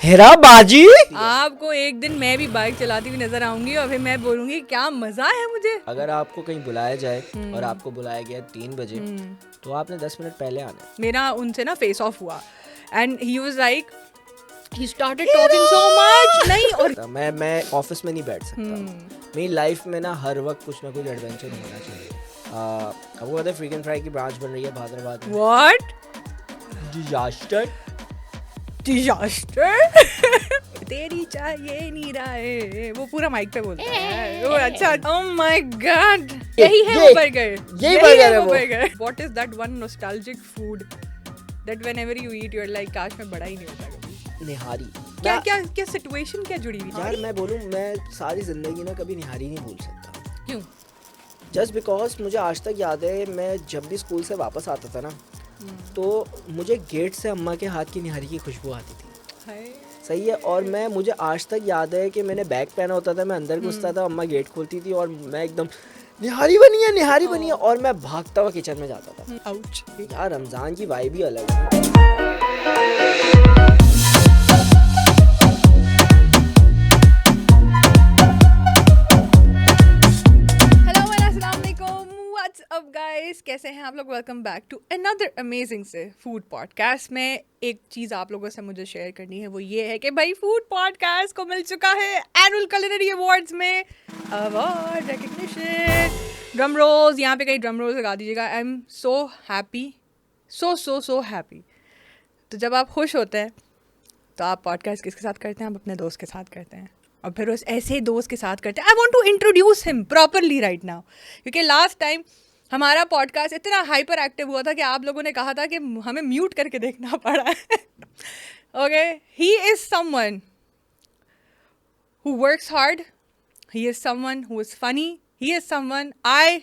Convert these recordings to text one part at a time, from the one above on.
हेरा बाजी। आपको एक दिन मैं भी बाइक चलाती हुई नजर आऊंगी और फिर मैं बोलूंगी क्या मजा है मुझे। अगर आपको कहीं बुलाया जाए और आपको बुलाया गया 3 बजे तो आपने 10 मिनट पहले आना है। मेरा उनसे ना फेस ऑफ हुआ and he was like he started talking so much नहीं और मैं ऑफिस में नहीं बैठ सकता। मेरी लाइफ में ना हर वक्त कुछ ना कुछ एडवेंचर होना चाहिए। आपको पता है फ्रीक एंड फ्राई की ब्रांच बन रही है हैदराबाद में। what डिजास्टर तेरी चाहिए नीराए वो पूरा माइक पे बोलता है। वो अच्छा oh my god यही है वो बर्गर। यही बर्गर है वो। What is that one nostalgic food that whenever you eat you're like काश मैं बड़ा ही नहीं होता कभी। निहारी। क्या क्या क्या सिचुएशन क्या जुड़ी हुई यार मैं बोलूँ मैं सारी जिंदगी ना कभी निहारी नहीं भूल सकता। क्यों? जस्ट बिकॉज मुझे आज तक याद है मैं जब भी स्कूल से वापस आता था ना तो मुझे गेट से अम्मा के हाथ की निहारी की खुशबू आती थी। सही है। और मुझे आज तक याद है कि मैंने बैग पहना होता था, मैं अंदर घुसता था, अम्मा गेट खोलती थी और मैं एकदम निहारी बनी है और मैं भागता हुआ किचन में जाता था। आउच यार रमज़ान की वाइब ही अलग है। अब गाइस कैसे हैं आप लोग। Welcome back to another amazing say food podcast में। एक चीज़ आप लोगों से मुझे शेयर करनी है वो ये है कि भाई फूड पॉडकास्ट को मिल चुका है एनुअल कुलिनरी अवार्ड्स में अवार्ड रिकग्निशन। ड्रम रोल्स यहाँ पे कई ड्रम रोल्स लगा दीजिएगा। I am so happy so happy. तो जब आप खुश होते हैं तो आप पॉडकास्ट किसके साथ करते हैं? आप अपने दोस्त के साथ करते हैं और फिर उस ऐसे दोस्त के साथ करते हैं। I want to introduce him properly right now क्योंकि लास्ट टाइम हमारा पॉडकास्ट इतना हाइपर एक्टिव हुआ था कि आप लोगों ने कहा था कि हमें म्यूट करके देखना पड़ा है। Okay, he is someone who works hard, he is someone who is funny, he is someone I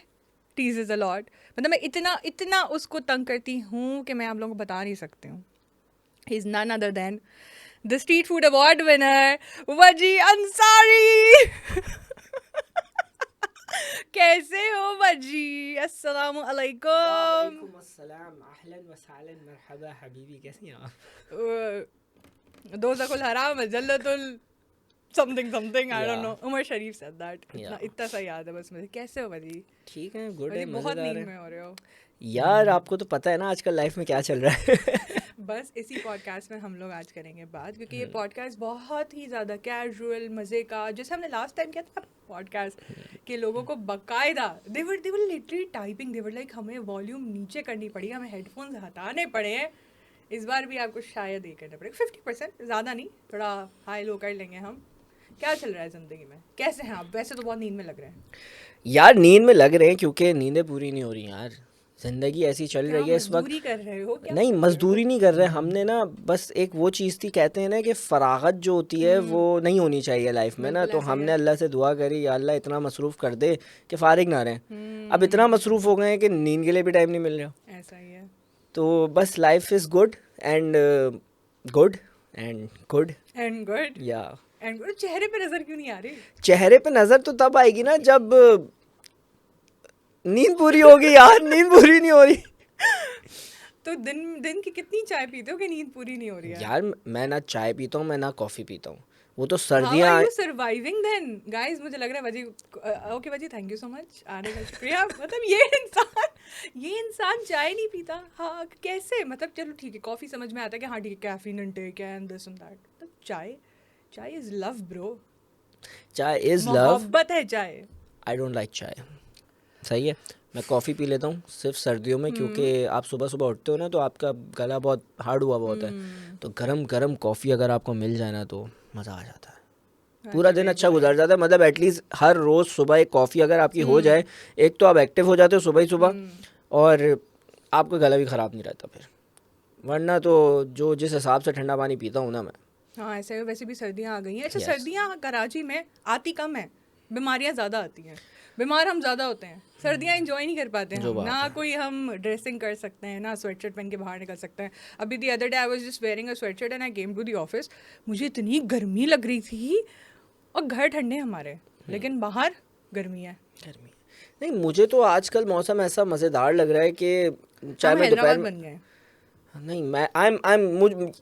teases a lot. मतलब मैं इतना उसको तंग करती हूँ कि मैं आप लोगों को बता नहीं सकती हूँ। He is none other than the street food award winner Waji Ansari. कैसे हो वजी? अस्सलाम वालेकुम। वालेकुम अस्सलाम, अहलन व सहलन, मरहबा हबीबी, कैसी हैं आप? दोज़खुल हराम जल्लतुल something I don't know. Umar Sharif said that. इतना सा याद है बस मुझे। कैसे हो वजी? ठीक है, गुड है, बहुत मजेदार नींद है। में हो रहे हो यार आपको तो पता है ना आजकल लाइफ में क्या चल रहा है। बस इसी पॉडकास्ट में हम लोग आज करेंगे बात क्योंकि ये पॉडकास्ट बहुत ही ज़्यादा कैजुअल मज़े का, जैसे हमने लास्ट टाइम किया था पॉडकास्ट के लोगों को बकायदा they were literally typing, they were like हमें वॉल्यूम नीचे करनी पड़ी, हमें हेडफोन्स हटाने पड़े हैं। इस बार भी आपको शायद ये करना पड़ेगा 50%, ज़्यादा नहीं, थोड़ा हाई लो कर लेंगे हम। क्या चल रहा है ज़िंदगी में? कैसे हैं आप? वैसे तो बहुत नींद में लग रहे हैं। यार नींद में लग रहे हैं क्योंकि नींदें पूरी नहीं हो रही यार। जिंदगी ऐसी चल रही है इस वक्त। मजदूरी कर रहे हो क्या? नहीं, मजदूरी नहीं कर रहे हमने ना, बस एक वो चीज़ थी, कहते हैं ना कि फरागत जो होती है वो नहीं होनी चाहिए लाइफ में ना। तो हमने अल्लाह से दुआ करी, या अल्लाह इतना मसरूफ़ कर दे कि फारिग ना रहें। अब इतना मसरूफ़ हो गए हैं कि नींद के लिए भी टाइम नहीं मिल रहा। ऐसा ही है। तो बस life is good and good and good and good या एंड गुड। चेहरे पे नज़र क्यों नहीं आ रही? चेहरे पे नज़र तो तब आएगी ना जब नींद पूरी होगी। यार नींद पूरी नहीं हो रही। तो दिन की कितनी चाय पीते हो कि नींद पूरी नहीं हो रही है? यार मैं ना चाय पीता हूँ, मैं ना कॉफ़ी पीता हूँ। वो तो How सर्दियाँ। are you surviving then? Guys, मुझे लग रहा है वजी ओके वजी थैंक यू सो मच आने का शुक्रिया। मतलब ये इंसान चाय नहीं पीता। हाँ कैसे? मतलब चलो ठीक है, कॉफ़ी समझ में आता है कि हाँ ठीक है कैफीन इनटेक है एंड दिस एंड दैट। मतलब चाय इज लव ब्रो। चाय इज़ लव। मोहब्बत है चाय। आई डोंट लाइक चाय। सही है, मैं कॉफ़ी पी लेता हूँ सिर्फ सर्दियों में क्योंकि आप सुबह सुबह उठते हो ना तो आपका गला बहुत हार्ड हुआ होता है। तो गरम गरम कॉफ़ी अगर आपको मिल जाए ना तो मज़ा आ जाता है। पूरा दिन अच्छा गुजर जाता है। मतलब एटलीस्ट हर रोज़ सुबह एक कॉफ़ी अगर आपकी हो जाए, एक तो आप एक्टिव हो जाते हो सुबह ही सुबह और आपका गला भी ख़राब नहीं रहता फिर। वरना तो जिस हिसाब से ठंडा पानी पीता हूँ ना मैं। हाँ ऐसे वैसे भी सर्दियाँ आ गई हैं। अच्छा सर्दियाँ कराची में आती कम है, बीमारियाँ ज़्यादा आती हैं, बीमार हम ज़्यादा होते हैं। सर्दियाँ एंजॉय नहीं कर पाते हैं हम ना। कोई हम ड्रेसिंग कर सकते हैं ना, स्वेटशर्ट पहन के बाहर निकल सकते हैं। अभी the other day I was just wearing a sweatshirt and I came to the office. मुझे इतनी गर्मी लग रही थी और घर ठंडे हमारे लेकिन बाहर गर्मी है। नहीं, मुझे तो आजकल मौसम ऐसा मज़ेदार लग रहा है कि चाहे मैं दोपहर बन गए। नहीं मैं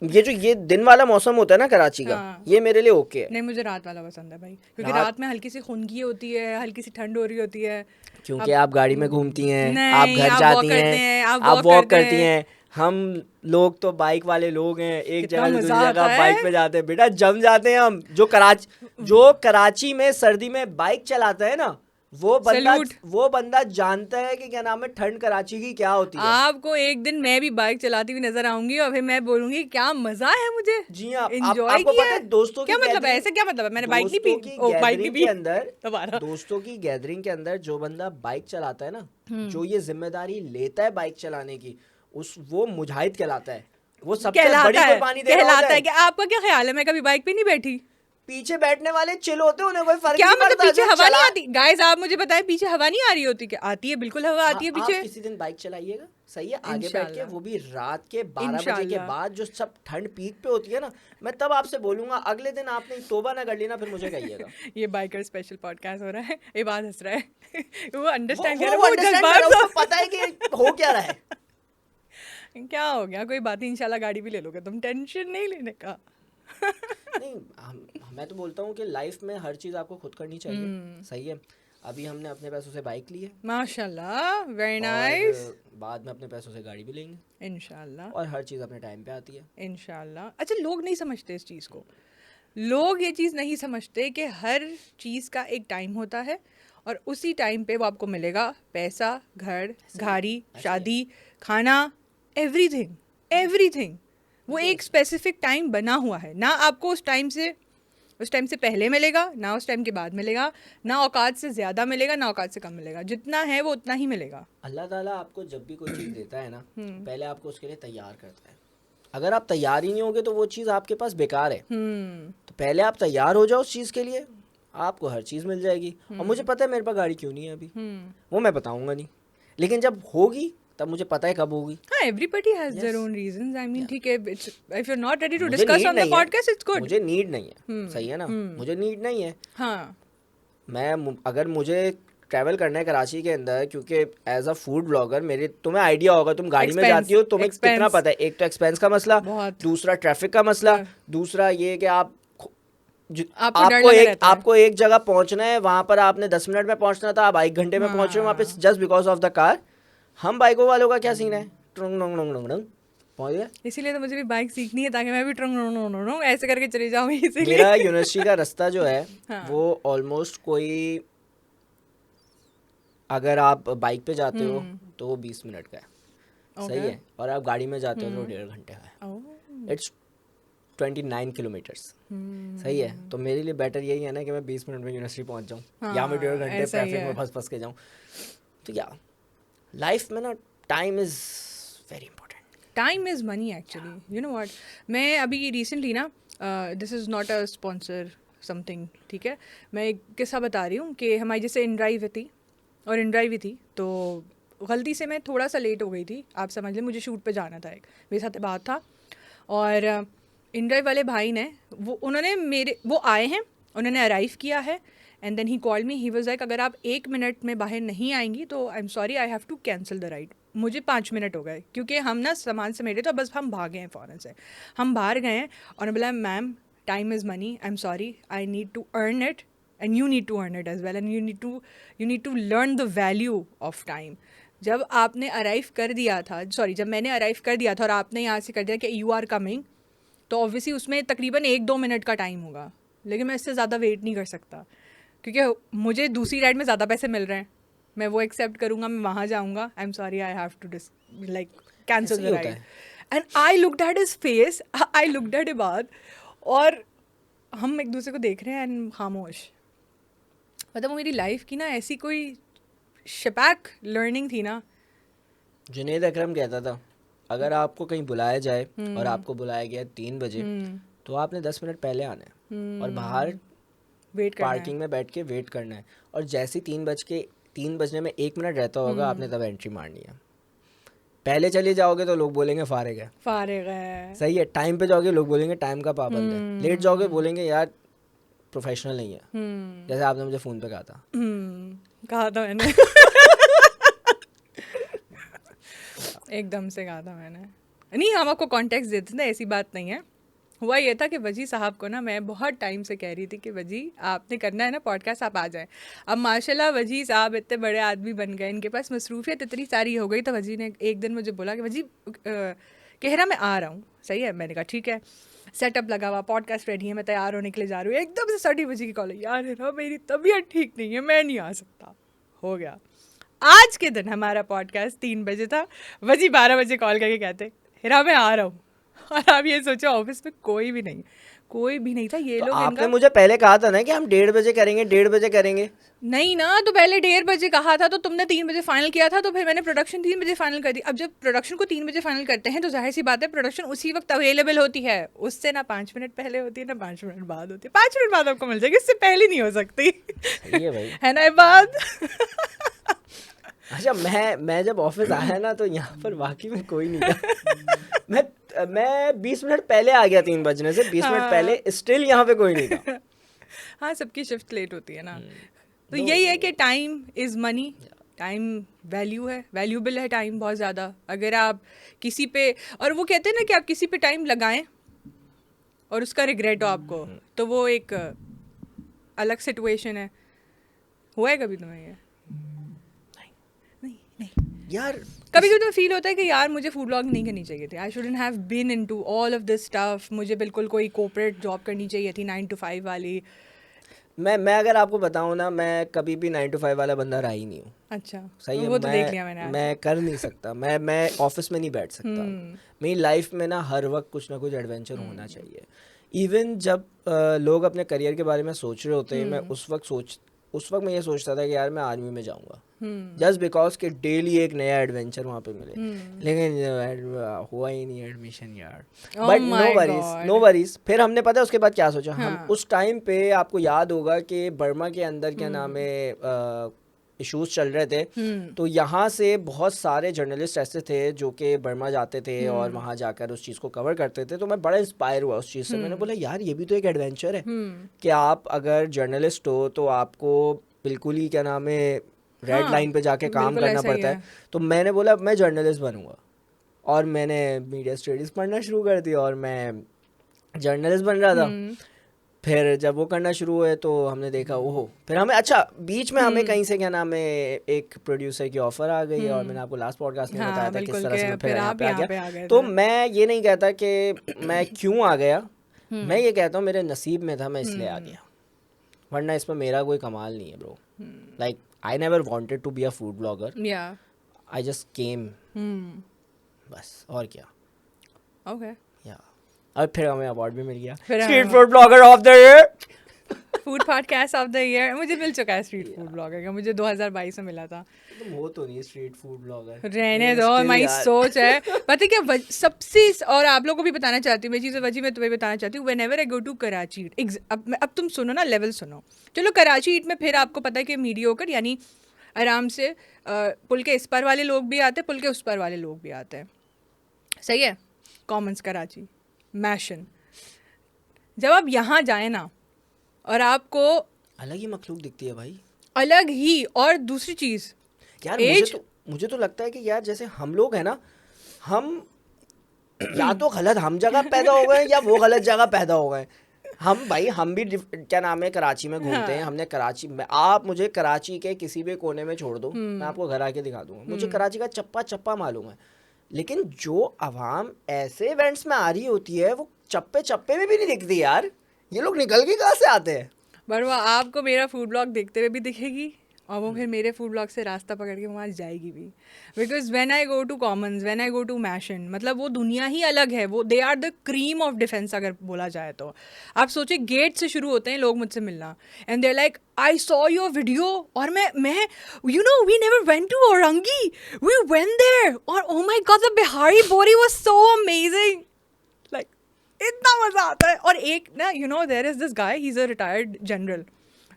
ये दिन वाला मौसम होता है ना कराची का, हाँ। ये मेरे लिए ओके है, नहीं मुझे रात वाला पसंद है भाई, क्योंकि रात- रात में हल्की सी खुनगी होती है, हल्की सी ठंड हो रही होती है। क्योंकि आप गाड़ी में घूमती हैं, आप नहीं, घर आप जाती वॉक करते हैं, हैं, आप आप वॉक वॉक करते करती हैं। हैं। हम लोग तो बाइक वाले लोग हैं, एक कितना जगह से दूसरी मजा आता जगह बाइक है। पे जाते हैं बेटा, जम जाते हैं हम। जो कराची में सर्दी में बाइक चलाता है ना, सैल्यूट। वो बंदा जानता है कि क्या नाम है, ठंड कराची की क्या होती है। आपको एक दिन मैं भी बाइक चलाती हुई नजर आऊंगी और फिर मैं बोलूंगी क्या मजा है मुझे, जी हाँ, एंजॉय आपको किया पता है। है दोस्तों की क्या मतलब है, गैदरिंग, ऐसे क्या मतलब है, मैंने बाइक नहीं दोस्तों पी, की ओ बाइक नहीं गैदरिंग के पी अंदर दोबारा। दोस्तों की गैदरिंग के अंदर जो बंदा बाइक चलाता है ना, हम्म। जो ये जिम्मेदारी लेता है बाइक चलाने की, वो मुजाहिद कहलाता है, वो सबसे कहलाता बड़ी है, कुर्बानी दे रहा होता कहलाता है है। कि आपका क्या ख्याल है, मैं कभी बाइक पे नहीं बैठी। पीछे बैठने वाले चिल होते हैं, उन्हें कोई फर्क क्या नहीं मतलब पड़ता, पीछे जो हवा नहीं चला। आती? गाइस आप मुझे बताएं, पीछे हवा नहीं आ रही होती? क्या आती है, बिल्कुल हवा आती है आप पीछे। किसी दिन बाइक चलाइएगा, सही है, आगे बैठ के, इंशाल्लाह। वो भी रात के 12 बजे के इंशाल्लाह। बाद, जो सब ठंड पीक पे होती है ना, मैं तब आपसे बोलूंगा, अगले दिन आपने तौबा ना कर ली ना, फिर मुझे कहिएगा। ये बाइकर स्पेशल पॉडकास्ट हो रहा है, इबाद हंस रहा है। वो अंडरस्टैंड कर वो रहा है, वो अंडरस्टैंड कर रहा है, जज्बात उसको पता है कि हो क्या रहा है। क्या हो गया, कोई बात नहीं, इंशाल्लाह गाड़ी भी ले लोगे तुम, टेंशन नहीं लेने का। नहीं, मैं तो बोलता हूँ कि लाइफ में हर चीज़ आपको खुद करनी चाहिए, सही है। अभी हमने अपने पैसों से बाइक ली है, माशाल्लाह, वेरी और नाइस। बाद में अपने पैसों से गाड़ी भी लेंगे, इंशाल्लाह। और हर चीज़ अपने टाइम पे आती है। इंशाल्लाह। अच्छा, लोग नहीं समझते इस चीज़ को, लोग ये चीज़ नहीं समझते कि हर चीज़ का एक टाइम होता है और उसी टाइम पे वो आपको मिलेगा, पैसा, घर, गाड़ी, शादी, खाना, एवरीथिंग, एवरीथिंग। वो एक स्पेसिफिक टाइम बना हुआ है ना, आपको उस टाइम से पहले मिलेगा ना, उस टाइम के बाद मिलेगा ना, औकात से ज़्यादा मिलेगा ना औकात से कम मिलेगा, जितना है वो उतना ही मिलेगा। अल्लाह ताला आपको जब भी कोई चीज़ देता है ना, पहले आपको उसके लिए तैयार करता है। अगर आप तैयार ही नहीं होगे तो वो चीज़ आपके पास बेकार है। तो पहले आप तैयार हो जाओ उस चीज़ के लिए, आपको हर चीज़ मिल जाएगी। और मुझे पता है मेरे पास गाड़ी क्यों नहीं है अभी, वो मैं बताऊंगा नहीं, लेकिन जब होगी तब मुझे पता है कब होगी। हाँ, everybody has their Yes. own reasons. I mean, ठीक है, if you're not ready to मुझे discuss नीड on the नहीं है, podcast, it's good. मुझे नीड नहीं है, सही है ना, मुझे नीड नहीं है। हाँ, अगर मुझे ट्रैवल करना है कराची के अंदर, क्योंकि एज अ फूड ब्लॉगर मेरे, तुम्हें आइडिया होगा, तुम गाड़ी में Expense, जाती हो, तुम्हें expense. कितना पता है, एक तो एक्सपेंस का मसला, बहुत। दूसरा ट्रैफिक का मसला, हाँ। दूसरा ये कि आपको डर लगा रहता है। आपको एक जगह पहुंचना है, वहां पर आपने 10 मिनट में पहुंचना था, आप 1 घंटे में पहुंच रहे हो वहां पे, just because of the car. हम बाइकों वालों का क्या सीन है, टुंग टुंग टुंग टुंग टुंग, पहुंच गए। इसीलिए तो मुझे भी बाइक सीखनी है, ताकि मैं भी ट्रंग ऐसे करके चली जाऊँ इसीलिए। मेरा यूनिवर्सिटी का रास्ता जो है हाँ। वो ऑलमोस्ट कोई, अगर आप बाइक पे जाते हो तो वो 20 मिनट का है, सही है, और आप गाड़ी में जाते हो तो 1.5 घंटे का है। Oh. इट्स 29 किलोमीटर्स, सही है। तो मेरे लिए बेटर यही है ना कि मैं 20 मिनट में यूनिवर्सिटी पहुंच जाऊँ, या मैं 1.5 घंटे ऐसा ही ट्रैफिक में है। फंस के जाऊँ। तो या लाइफ में ना time is very important. Time is money actually, you know what. मैं अभी रिसेंटली ना, this is not a sponsor something, ठीक है, मैं एक किस्सा बता रही हूँ कि हमारी जैसे इनड्राइव थी, और इनड्राइव ही थी, तो गलती से मैं थोड़ा सा लेट हो गई थी, आप समझ लें, मुझे शूट पे जाना था, एक मेरे साथ बात था, और इनड्राइव वाले भाई ने वो आए हैं, उन्होंने अराइव किया है, and then he called me, he was like अगर आप 1 मिनट में बाहर नहीं आएंगी तो I am sorry, I have to cancel the ride. मुझे 5 मिनट हो गए, क्योंकि हम ना सामान समेटे तो बस हम भागे हैं फ़ौरन से, हम बाहर गए हैं, और उन्होंने बोला ma'am time is money, I am sorry, I need to earn it and you need to earn it as well, and you need to learn the value of time. जब आपने अराइव कर दिया था, जब मैंने अराइव कर दिया था और आपने यहाँ से कर दिया कि यू आर कमिंग, तो ऑब्वियसली उसमें तकरीबन 1-2 मिनट का टाइम होगा, लेकिन मैं इससे ज़्यादा वेट नहीं कर सकता, क्योंकि मुझे दूसरी राइड में ज़्यादा पैसे मिल रहे हैं, मैं वो एक्सेप्ट करूँगा, मैं वहाँ जाऊँगा, I am sorry, I have to like cancel the ride. And I looked at his face, I looked at Ibad, और हम एक दूसरे को देख रहे हैं एंड खामोश। मतलब मेरी लाइफ की ना ऐसी कोई शपैक लर्निंग थी ना। जुनैद अकरम कहता था, अगर आपको कहीं बुलाया जाए और आपको बुलाया गया 3 बजे, तो आपने 10 मिनट पहले आना है और बाहर वेट करना पार्किंग में बैठ के वेट करना है, और जैसे ही 3 बजने में 1 मिनट रहता होगा, आपने तब एंट्री मारनी है। पहले चले जाओगे तो लोग बोलेंगे फारिग है, सही है, टाइम पे जाओगे लोग बोलेंगे टाइम का पाबंद है, लेट जाओगे बोलेंगे यार प्रोफेशनल नहीं है, जैसे आपने मुझे फ़ोन पे कहा था। कहा था मैंने एकदम से कहा था मैंने। नहीं, हम आपको कॉन्टेक्स्ट देते थे, ऐसी बात नहीं है। हुआ ये था कि वजी साहब को ना मैं बहुत टाइम से कह रही थी कि वजी आपने करना है ना पॉडकास्ट, आप आ जाएं। अब माशाल्लाह वजी साहब इतने बड़े आदमी बन गए, इनके पास मसरूफियत इतनी सारी हो गई। तो वजी ने एक दिन मुझे बोला कि वजी कह रहा मैं आ रहा हूँ, सही है। मैंने कहा ठीक है, सेटअप लगा हुआ, पॉडकास्ट रेडी है, मैं तैयार होने के लिए जा रही हूँ। एकदम से 7 बजे की कॉल है, यार है ना मेरी तबीयत ठीक नहीं है, मैं नहीं आ सकता। हो गया, आज के दिन हमारा पॉडकास्ट 3 बजे था, वजी 12 बजे कॉल करके कहते हिरा मैं आ रहा हूँ। और आप ये सोचो ऑफिस में कोई भी नहीं था। ये तो लोग आपने इनका मुझे पहले कहा था ना कि हम 1:30 बजे करेंगे, 1:30 बजे करेंगे। नहीं ना, तो पहले 1:30 बजे कहा था, तो तुमने 3 बजे फाइनल किया था, तो फिर मैंने प्रोडक्शन 3 बजे फाइनल कर दी। अब जब प्रोडक्शन को 3 बजे फाइनल करते हैं तो जाहिर सी बात है प्रोडक्शन उसी वक्त अवेलेबल होती है, उससे ना 5 मिनट पहले होती है ना 5 मिनट बाद होती है। 5 मिनट बाद आपको मिल जाएगी, इससे पहले नहीं हो सकती। सही है भाई। है ना ये बात? अच्छा, मैं जब ऑफिस आया ना तो यहाँ पर वाकई में कोई नहीं था। मैं 20 मिनट पहले आ गया, 3 बजने से 20 मिनट पहले, स्टिल यहाँ पे कोई नहीं था। हाँ, सबकी शिफ्ट लेट होती है ना। तो No, यही है कि time is money, time value है, वैल्यूबल है टाइम बहुत ज़्यादा। अगर आप किसी पे, और वो कहते हैं ना कि आप किसी पे टाइम लगाएं और उसका रिग्रेट हो आपको, तो वो एक अलग सिचुएशन है। हुआ है कभी तुम्हें ये? नहीं। यार कभी कभी तो फील होता है कि यार मुझे फूड ब्लॉग नहीं करनी चाहिए थी, I shouldn't have been into all of this stuff. मुझे बिल्कुल कोई कॉर्पोरेट जॉब करनी चाहिए थी 9 to 5 वाली। मैं अगर आपको बताऊं ना, मैं कभी भी 9 to 5 वाला बंदा रहा ही नहीं हूँ। अच्छा, सही है। वो तो देख लिया मैंने आज। मैं कर नहीं सकता, मैं ऑफिस में नहीं बैठ सकता। मेरी लाइफ में ना हर वक्त कुछ ना कुछ एडवेंचर होना चाहिए। इवन जब लोग अपने करियर के बारे में सोच रहे होते हैं, मैं उस वक्त मैं ये सोचता था कि यार मैं आर्मी में जाऊंगा, जस्ट बिकॉज कि डेली एक नया एडवेंचर वहाँ पे मिले। लेकिन हुआ ही नहीं एडमिशन यार। But no worries. फिर हमने पता है उसके बाद क्या सोचा। हम उस टाइम पे, आपको याद होगा कि बर्मा के अंदर क्या नाम है इश्यूज चल रहे थे, तो यहाँ से बहुत सारे जर्नलिस्ट ऐसे थे जो कि बर्मा जाते थे और वहाँ जाकर उस चीज़ को कवर करते थे। तो मैं बड़ा इंस्पायर हुआ उस चीज़ से। मैंने बोला यार ये भी तो एक एडवेंचर है कि आप अगर जर्नलिस्ट हो तो आपको बिल्कुल ही क्या नाम है रेड लाइन पे जाके काम करना पड़ता है। तो मैंने बोला मैं जर्नलिस्ट बनूंगा, और मैंने मीडिया स्टडीज़ पढ़ना शुरू कर दिया और मैं जर्नलिस्ट बन रहा था। फिर जब वो करना शुरू हुए तो हमने देखा ओहो, फिर हमें बीच में हमें कहीं से क्या नाम है एक प्रोड्यूसर की ऑफर आ गई। और मैंने आपको लास्ट पॉडकास्ट में बताया था किस तरह से मैं फिर यहाँ पे आ गया। तो मैं ये नहीं कहता कि मैं क्यों आ गया, मैं ये कहता हूँ मेरे नसीब में था, मैं इसलिए आ गया, वरना इसमें मेरा कोई कमाल नहीं है bro. Like I never wanted to be a food blogger, I just came, बस, और क्या। ओके, और फिर हमें अवार्ड भी मिल गया, street food blogger of the year, food podcast of the year मुझे मिल चुका है। स्ट्रीट फूड ब्लॉगर का मुझे 2022 में मिला था। तुम हो तो नहीं स्ट्रीट फूड ब्लॉगर, रहने दो, हमारी सोच है। पता है क्या सबसे, और आप लोगों को भी बताना चाहती हूँ मैं चीज़, वजी मैं तुम्हें बताना चाहती हूँ, whenever I go to Karachi, अब तुम सुनो ना, लेवल सुनो। चलो कराची ईट में फिर आपको पता है कि मीडियोकर, यानी आराम से पुल के इस पर वाले लोग भी आते हैं, पुल के उस पर वाले लोग भी आते हैं, सही है। कॉमन्स कराची, मैशन, जब आप यहाँ जाए ना और आपको अलग ही मखलूक दिखती है भाई, अलग ही। और दूसरी चीज़ यार, मुझे तो लगता है कि यार जैसे हम लोग हैं ना, हम या तो गलत हम जगह पैदा हो गए या वो गलत जगह पैदा हो गए। हम भी क्या नाम है कराची में घूमते हैं। हमने कराची में, आप मुझे कराची के किसी भी कोने में छोड़ दो, मैं आपको घर आके दिखा दूंगा, मुझे कराची का चप्पा चप्पा मालूम है। लेकिन जो आवाम ऐसे इवेंट्स में आ रही होती है वो चप्पे चप्पे में भी नहीं दिखती यार। ये लोग निकल के कहाँ से आते हैं? पर वो आपको मेरा फूड ब्लॉग देखते हुए भी दिखेगी, और वो फिर मेरे फूड ब्लॉग से रास्ता पकड़ के वहाँ जाएगी भी। Because when I go to commons, when I go to mansion, मतलब वो दुनिया ही अलग है। वो they are the cream of defence अगर बोला जाए तो। आप सोचिए, गेट से शुरू होते हैं लोग मुझसे मिलना, and there like I saw your video, और मैं you know we never went to Orangi, we went there, और oh my God the Bihari बोरी वाज सो अमेजिंग, लाइक इतना मजा आता है। और एक ना, you know there is this guy, he is a retired general,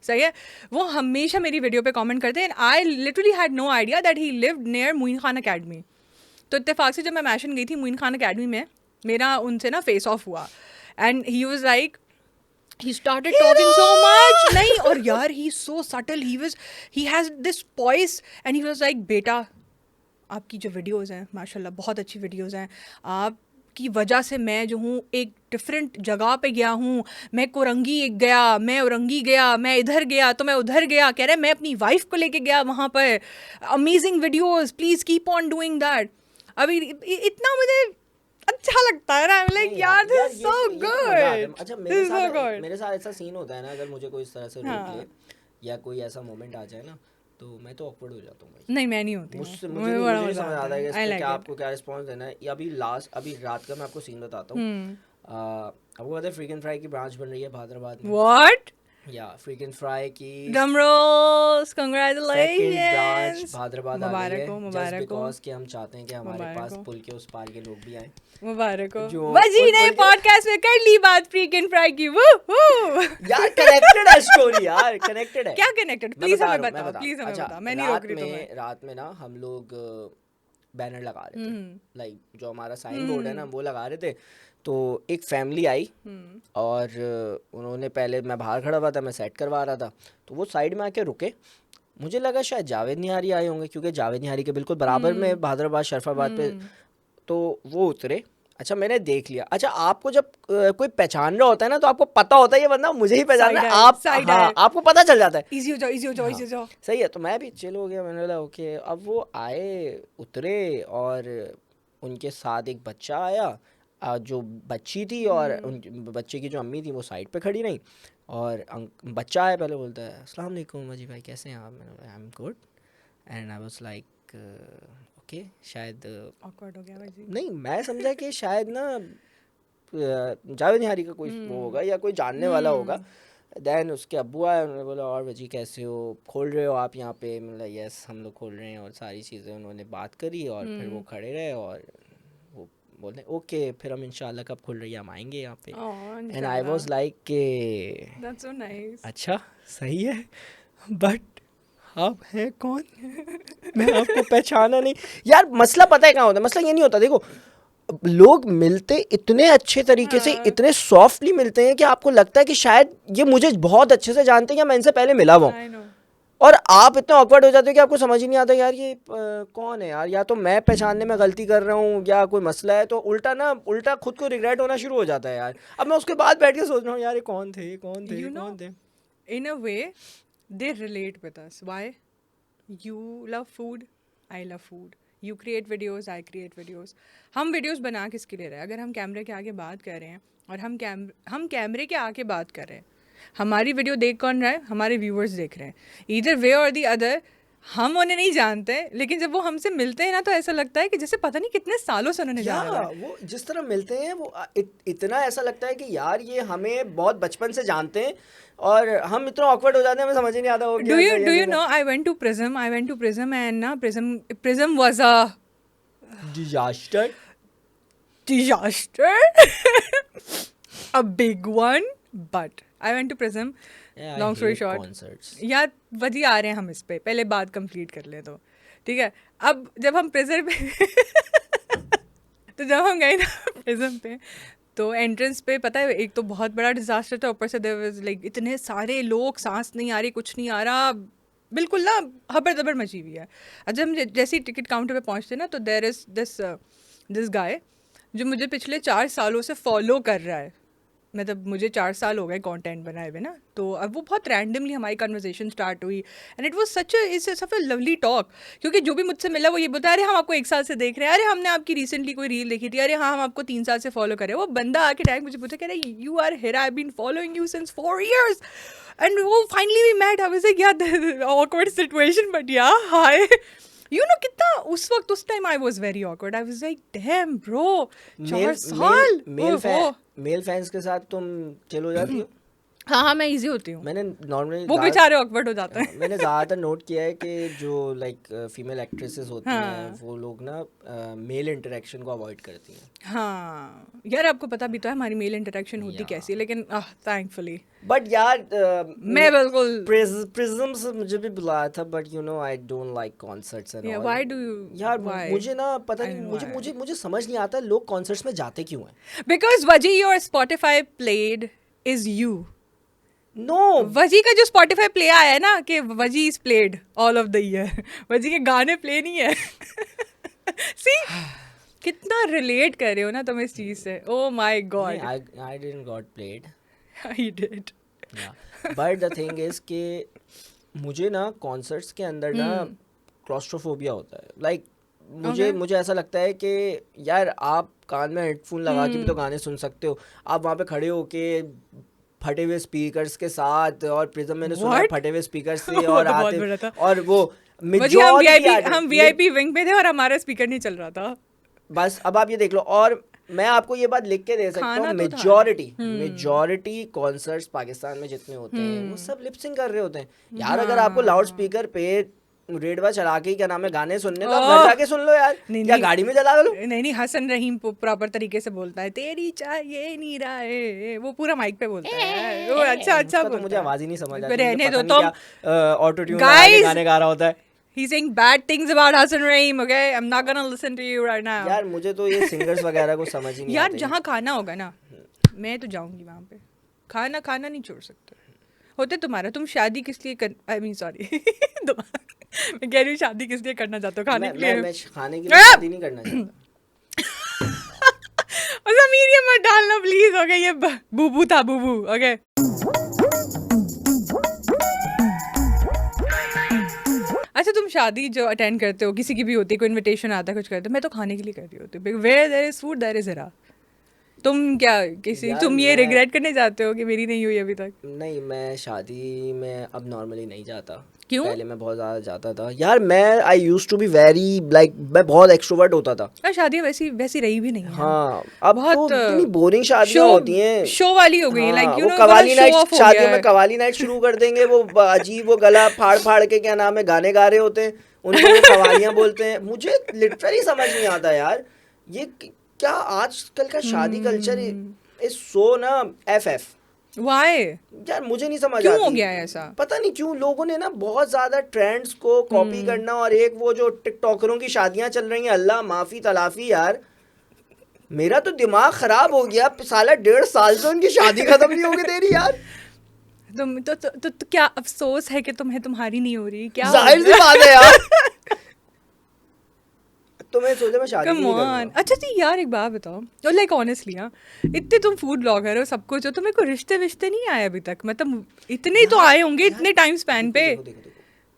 सही है, वो हमेशा मेरी वीडियो पे कमेंट करते हैं। I literally had no idea that he lived near Moin Khan academy. तो इत्तेफाक से जब मैं मैशन गई थी मोइन खान अकेडमी में, मेरा उनसे ना फेस ऑफ हुआ, and he was like, he started talking so much, नहीं, और यार he is so subtle, he has this voice, and he was like, बेटा आपकी जो वीडियोस हैं माशाल्लाह बहुत अच्छी वीडियोस हैं, आपकी वजह से मैं जो हूँ एक डिफरेंट जगह पे गया हूँ, मैं कोरंगी गया, मैं औरंगी गया, मैं इधर गया तो मैं उधर गया, कह रहे मैं अपनी वाइफ को लेके गया वहाँ पर, amazing videos, please keep on doing that. अभी इतना मुझे अच्छा लगता है ना, लाइक नहीं यार यार, दिस ये इज सो तो मजा आता है। गुड, अच्छा दिस इज सो गुड। मेरे साथ ऐसा सीन होता है ना, अगर मुझे कोई इस तरह से रोक ले हाँ, या कोई ऐसा मोमेंट आ जाए ना, तो मैं तो ऑकवर्ड हो जाता हूँ भाई। नहीं मैं नहीं होती हूँ, मुझसे मुझे बड़ा मुझे नहीं मजा समझ आता आता है कि है, इस आई पे क्या लाइक इट। आपको क्या रिस्पॉन्स देना है। ये अभी रात का मैं आपको सीन बताता हूँ। आपको पता है फ्रीकन फ्राई की ब्रांच बन रही है हैदराबाद में। व्हाट? या फ्रीकन फ्राई की drum rolls, second branch congratulations. Hyderabad आ गई मुबारक है, हो, जस्ट मुबारक हो, बिकॉज कि हम चाहते हैं कि हमारे मुबारक पास हो, पुल के उस पार के लोग भी आए, मुबारक हो। जो वजी उस ने पुल के पॉडकास्ट में कर ली बात फ्रीकन फ्राई की, वो यार कनेक्टेड है स्टोरी, यार कनेक्टेड है। क्या कनेक्टेड? मैं प्लीज बता हमें रहा हूँ मैं बताओ, बता प्लीज हमें अच्छा, बताओ, मैं नहीं रोक रही तुम्हें। रात में ना हम लोग बैनर लगा रहे थे, हम्म लाइक जो हमारा साइन हम्म बोर्ड है ना वो लगा रहे थे। तो एक फैमिली आई हम्म और उन्होंने पहले, मैं बाहर खड़ा हुआ था, मैं सेट करवा रहा था, तो वो साइड में आके रुके। मुझे लगा शायद जावेद निहारी आए होंगे, क्योंकि जावेद निहारी के बिल्कुल बराबर में हैदराबाद शरफाबाद पे, हम्म, तो वो उतरे। अच्छा मैंने देख लिया। अच्छा आपको जब कोई पहचान रहा होता है ना, तो आपको पता होता है ये बंदा मुझे ही पहचान रहा साइड है, आई, आप साइड हाँ आई, आपको पता चल जाता है। इजी हो जाओ, इजी हो जाओ, हाँ इजी हो जाओ। सही है, तो मैं भी चिल हो गया, मैंने बोला ओके। अब वो आए, उतरे, और उनके साथ एक बच्चा आया, जो बच्ची थी, और उन बच्चे की जो अम्मी थी वो साइड पे खड़ी रही, और बच्चा आया, पहले बोलता है अस्सलाम वालेकुम अजी भाई कैसे हैं आप। मैंने I am good, and I was like okay, शायद ऑकवर्ड हो गया वजी। नहीं, मैं समझा कि शायद ना जावेद निहारी का कोई वो होगा या कोई जानने वाला होगा। हम्म देन उसके अब्बू आए, उन्होंने बोला और वजी कैसे हो, खोल रहे हो आप यहाँ पे। मतलब यस हम लोग खोल रहे हैं, और सारी चीज़ें उन्होंने बात करी, और फिर वो खड़े रहे और वो बोले ओके, फिर हम इंशाल्लाह कब खुल रही है हम आएंगे यहाँ पे। ओह एंड आई वाज इंशाल्लाह, लाइक के दैट्स सो नाइस। अच्छा सही है, बट आप हैं कौन, मैं आपको पहचाना नहीं। यार मसला पता है कहाँ होता है, मसला ये नहीं होता, देखो लोग मिलते इतने अच्छे तरीके से, हाँ, इतने सॉफ्टली मिलते हैं कि आपको लगता है कि शायद ये मुझे बहुत अच्छे से जानते हैं या मैं इनसे पहले मिला हुआ हूँ, आई नो। और आप इतने ऑकवर्ड हो जाते हो कि आपको समझ ही नहीं आता यार ये कौन है यार, या तो मैं पहचानने में गलती कर रहा हूँ या कोई मसला है, तो उल्टा खुद को रिग्रेट होना शुरू हो जाता है यार। अब मैं उसके बाद बैठ के सोच रहा हूँ यार ये कौन थे, ये कौन थे, ये You know, कौन थे। in a way, they relate with us. Why? You love food, I love food. You create videos, I create videos. हम वीडियोस बना किसके लिए रहे हैं? अगर हम कैमरे के आगे बात कर रहे हैं और हम कैमरे के आगे बात कर रहे हैं, हमारी वीडियो देख कौन रहा है? हमारे व्यूअर्स देख रहे हैं। इधर वे और दी अदर, हम उन्हें नहीं जानते, लेकिन जब वो हमसे मिलते हैं ना तो ऐसा लगता है कि जैसे पता नहीं कितने सालों से उन्होंने या जाना हुआ है। वो जिस तरह मिलते हैं वो इतना ऐसा लगता है कि यार ये हमें बहुत बचपन से जानते हैं, और हम इतना ऑकवर्ड हो जाते हैं, हमें समझ ही नहीं आता वो Do क्या you सही do है you क्या know I went to Prism and ना Prism was a disaster. disaster, a big one, but I went to Prism. Long story short, concerts यार वजी आ रहे हैं हम इस पे, पहले बात कंप्लीट कर ले तो ठीक है। अब जब हम प्रिज्म पे तो जब हम गए ना प्रिज्म पे, तो एंट्रेंस पे पता है एक तो बहुत बड़ा डिजास्टर था, ऊपर से देयर वाज लाइक इतने सारे लोग, सांस नहीं आ रही, कुछ नहीं आ रहा, बिल्कुल ना हबड़ दबड़ मची हुई है। और जब हम जैसे ही टिकट काउंटर पे पहुंचते ना, तो देयर इज दिस गाय जो मुझे पिछले 4 सालों से फॉलो कर रहा है। मतलब मुझे 4 साल हो गए कंटेंट बनाए हुए ना, तो अब वो बहुत रैंडमली हमारी कन्वर्सेशन स्टार्ट हुई, and it was such a lovely talk. क्योंकि जो भी मुझसे मिला वो ये बोलता है अरे हम आपको 1 साल से देख रहे हैं, अरे हमने आपकी रिसेंटली कोई रील देखी थी, अरे हाँ हम आपको 3 साल से फॉलो कर रहे हैं। वो बंदा आके डायरेक्ट मुझे पूछा, कह रहा है you are here, I have been following you since 4 years, and वो finally we met. I was like यार awkward situation, but ya hi, you know कितना उस वक्त, उस time I was very awkward. I was like damn bro, 4 साल। ओहो। Mail fans के साथ तुम चिल हो जाती हो। हाँ मैं इजी होती हूँ, मैंने नॉर्मली वो बेचारे ऑकवर्ड हो जाते हैं। मैंने ज़्यादातर नोट किया है कि जो लाइक फीमेल एक्ट्रेसेस होती हैं हाँ वो लोग ना मेल इंटरेक्शन को अवॉइड करती हैं। हाँ यार आपको पता भी तो है हमारी मेल इंटरेक्शन होती कैसी है, लेकिन थैंकफुली बट यार मैं बिल्कुल प्रिज्म से मुझे भी बुलाया था, but you know I don't like concerts and all. Why do you यार व्हाई? मुझे ना पता I नहीं, don't know मुझे why. मुझे मुझे समझ नहीं आता लोग कॉन्सर्ट्स में जाते क्यों हैं। Because Waji your Spotify played is you. No Waji का जो स्पॉटिफाई प्ले आया है ना कि वजी is played all of the year, वजी के गाने प्ले नहीं है। सी कितना रिलेट कर रहे हो ना तुम इस चीज से. Oh my God. I didn't got played. I did. Yeah. But the thing is कि मुझे ना कॉन्सर्ट्स के अंदर ना क्लॉस्ट्रोफोबिया होता है. लाइक मुझे ऐसा लगता है कि यार आप कान में हेडफोन लगा के भी तो गाने सुन सकते हो. आप वहाँ पे खड़े होके फटे हुए स्पीकर्स के साथ, और प्रिज्म मैंने सुना है फटे हुए स्पीकर से वो और तो बहुत आते, बुरा था. और वो मुझे हम मेजॉरिटी VIP विंग पे थे और हमारा स्पीकर नहीं चल रहा था. बस अब आप ये देख लो. और मैं आपको ये बात लिख के दे सकता हूँ, मेजॉरिटी कॉन्सर्ट्स पाकिस्तान में जितने होते हैं वो सब लिपसिंग कर रहे होते हैं यार. अगर आपको लाउड स्पीकर पे रेडवा चला के क्या नाम है गाने सुनने, तो आप घर जाके सुन लो यार, या गाड़ी में चला लो. नहीं हसन रहीम प्रॉपर तरीके से बोलता है, तेरी चाहिए नहीं राय, वो पूरा माइक पे बोलता है. वो अच्छा उसका तो बोलता मुझे है. आवाज ही नहीं समझ आती. रहने पता दो नहीं तुम. क्या ऑटो ट्यून लगा के गाने गा रहा होता है. He's saying bad things about Hassan Rahim, okay? I'm not gonna listen to you right now. यार मुझे तो ये सिंगर्स वगैरह को समझ ही नहीं यार आते. जहाँ खाना होगा ना, मैं तो जाऊंगी वहाँ पे. खाना नहीं छोड़ सकते. होते तुम्हारा, तुम शादी किस लिए कर, I mean sorry, मैं कह रही हूँ शादी किस लिए करना चाहते हो? खाने के लिए. मैं खाने के लिए शादी नहीं करना चाहता. और ज़मीर ये मत डालना प्लीज, ओके? ये बूबू था, बूबू, ओके? अच्छा तुम शादी जो अटेंड करते हो, किसी की भी होती है, कोई इनविटेशन आता है, कुछ करते हो, मैं तो खाने के लिए कर रही होती हूँ. Where there is food there is Hira. तुम क्या तुम ये रिग्रेट करने जाते हो कि मेरी नहीं हुई अभी तक? नहीं, मैं शादी में अब नॉर्मली नहीं जाता. क्यों? पहले मैं बहुत ज़्यादा जाता था यार. I used to be very like, मैं बहुत एक्सट्रोवर्ट होता था. शादियाँ वैसी रही भी नहीं है. हाँ, अब बहुत तो इतनी बोरिंग शादियाँ होती हैं. शो वाली हो गई. लाइक यू वो नो, कवाली नाइट, शादियों में कवाली नाइट शुरू कर देंगे. वो अजीब वो गला फाड़ के क्या नाम है गाने गा रहे होते हैं, उनको वो कवालियाँ बोलते हैं. मुझे लिटरली समझ नहीं आता यार, ये क्या आजकल का शादी कल्चर इज सो ना FF. Why? यार मुझे नहीं समझ क्यों आती. हो गया है ऐसा? पता नहीं क्यों लोगों ने ना बहुत ज्यादा ट्रेंड्स को कॉपी करना, और एक वो जो टिकटॉकरों की शादियां चल रही हैं, अल्लाह माफी तलाफी यार, मेरा तो दिमाग खराब हो गया. साला 1.5 साल से उनकी शादी खत्म नहीं होगी तेरी यार. तुम तो क्या अफसोस है कि तुम्हारी नहीं हो रही? क्या जाहिर सी बात है यार. तो मैं सोचा मैं शादी नहीं करूंगा. अच्छा जी यार, एक बात बताओ, लाइक ऑनेस्टली, हाँ, इतने तुम फूड ब्लॉगर हो, सब कुछ हो, तुम्हें को रिश्ते नहीं आए अभी तक? मतलब इतने तो आए होंगे इतने टाइम स्पैन पे. देखो,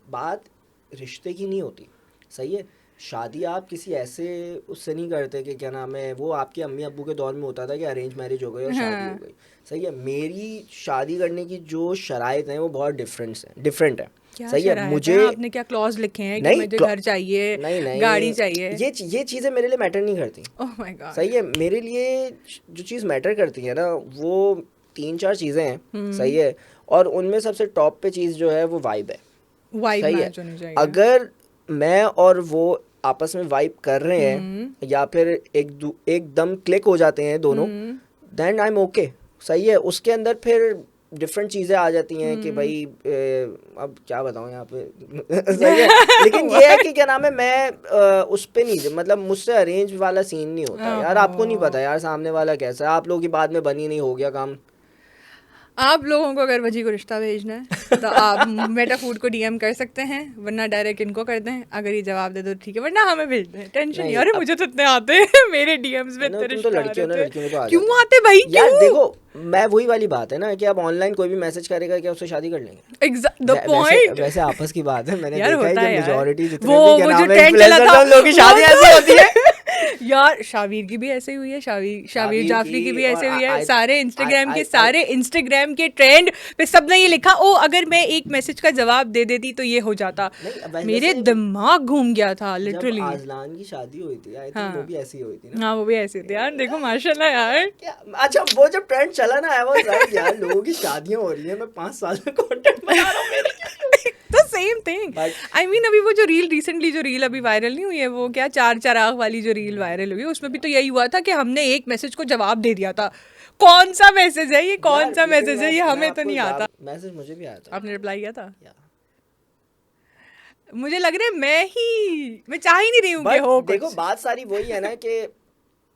बात रिश्ते की नहीं होती, सही है. शादी आप किसी ऐसे उससे नहीं करते कि क्या नाम है, वो आपके अम्मी अब्बू के दौर में होता था कि अरेंज मैरिज हो गई और शादी हो गई, सही है. मेरी शादी करने की जो शराइत हैं वो बहुत डिफरेंट है. सही है. मुझे आपने क्या क्लॉज लिखे हैं कि मुझे घर चाहिए, नहीं, गाड़ी चाहिए? ये चीज़ें मेरे लिए मैटर नहीं करती. ओह माय गॉड. सही है. मेरे लिए जो चीज़ मैटर करती है ना, वो 3-4 चीज़ें हैं. सही है. और उनमें सबसे टॉप पे चीज़ जो है वो वाइब है. वाइब सही मैच है. होनी चाहिए. अगर मैं और वो आपस में वाइब कर रहे हैं, या फिर एकदम क्लिक हो जाते हैं दोनों, देन आई एम ओके. सही है. उसके अंदर फिर डिफरेंट चीज़ें आ जाती हैं कि भाई अब क्या बताऊँ यहाँ पे. सही है. लेकिन ये है कि क्या नाम है, मैं उस पे नहीं, मतलब मुझसे अरेंज वाला सीन नहीं होता यार. आपको नहीं पता यार सामने वाला कैसा है. आप लोगों की बाद में बनी नहीं, हो गया काम. आप लोगों को अगर वजी को रिश्ता भेजना है तो आप मेटा फूड को DM कर सकते हैं, वरना डायरेक्ट इनको कर दें. अगर ये जवाब दे दो ठीक है, वरना हमें भेज दें. टेंशन नहीं. अरे मुझे तो इतने आते हैं मेरे DMs में. तुम तो लड़की हो ना, लड़कियों को क्यों आते भाई? यार देखो, मैं वही वाली बात है ना कि आप ऑनलाइन कोई भी मैसेज करेगा क्या उससे शादी कर लेंगे? The point. वैसे आपस की बात है. मैंने यार देखा है कि होता है मेजॉरिटी जितने वो भी क्या जो नाम है ट्रेंड चला इन्फ्लुएंसर था, हैं, उन लोगों की शादी ऐसी होती है. यार शावीर की भी ऐसे हुई है. शावीर जाफरी की भी ऐसे हुई है. सारे इंस्टाग्राम के ट्रेंड पे सबने ये लिखा, ओ अगर मैं एक मैसेज का जवाब दे देती तो ये हो जाता. मेरे दिमाग घूम गया था लिटरली. आजलान की शादी हुई थी, आई थिंक वो भी ऐसी हुई थी ना. हाँ वो भी ऐसी थी यार. देखो माशाल्लाह यार. अच्छा वो जब ट्रेंड चला ना, आई वाज लाइक यार लोगों की शादियां हो रही है, मैं 5 साल में कंटेंट बना रहा हूँ मेरी. तो सेम थिंग. आई मीन अभी वो जो रील अभी वायरल नहीं हुई है, वो क्या चार आँख वाली जो रील वायरल हुई है, उसमें भी तो यही हुआ था कि हमने एक मैसेज को जवाब दे दिया था. कौन सा मैसेज है ये? कौन सा मैसेज है ये? हमें तो नहीं आता. मैसेज मुझे भी आया था. आपने रिप्लाई किया था? मुझे लग रहा है मैं चाह ही नहीं रही हूँ कि हो कुछ. देखो बात सारी वही है ना कि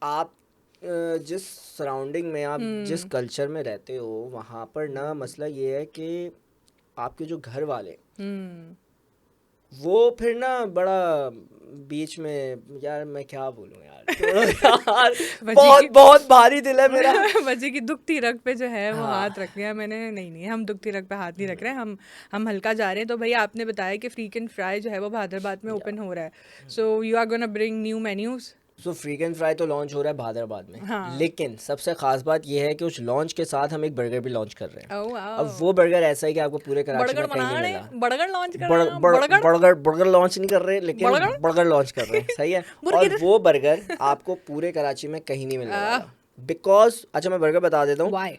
आप जिस सराउंडिंग में, आप जिस कल्चर में रहते हो, वहाँ पर ना मसला ये है कि आपके जो घर वाले वो फिर ना बड़ा बीच में, यार मैं क्या बोलूं यार, छोड़ो यार। बहुत बहुत भारी दिल है मेरा। वजी की दुखती रग पे जो है वो हाँ हाथ रख लिया मैंने। नहीं, हम दुखती रग पे हाथ नहीं रख रहे हैं, हम हल्का जा रहे हैं। तो भैया आपने बताया कि फ्रीकन फ्राई जो है वो हैदराबाद में ओपन हो रहा है, so you are gonna bring new menus. So Freakin Fry तो लॉन्च हो रहा है हैदराबाद में, हाँ। लेकिन सबसे खास बात यह है कि उस लॉन्च के साथ हम एक बर्गर भी लॉन्च कर रहे हैं। ओह अब वाओ, वो बर्गर ऐसा है कि आपको पूरे कराची बर्गर में कहीं नहीं बना रहे मिला। हैं, बर्गर लॉन्च कर रहे बड़, हैं, बड़, बर्गर बर्गर बर्गर लॉन्च नहीं कर रहे, लेकिन बर्गर बर्गर लॉन्च कर रहे हैं, सही है। और बुर्गर। वो बर्गर आपको पूरे कराची में कहीं नहीं मिलने वाला, बिकॉज अच्छा मैं बर्गर बता देता हूँ। व्हाई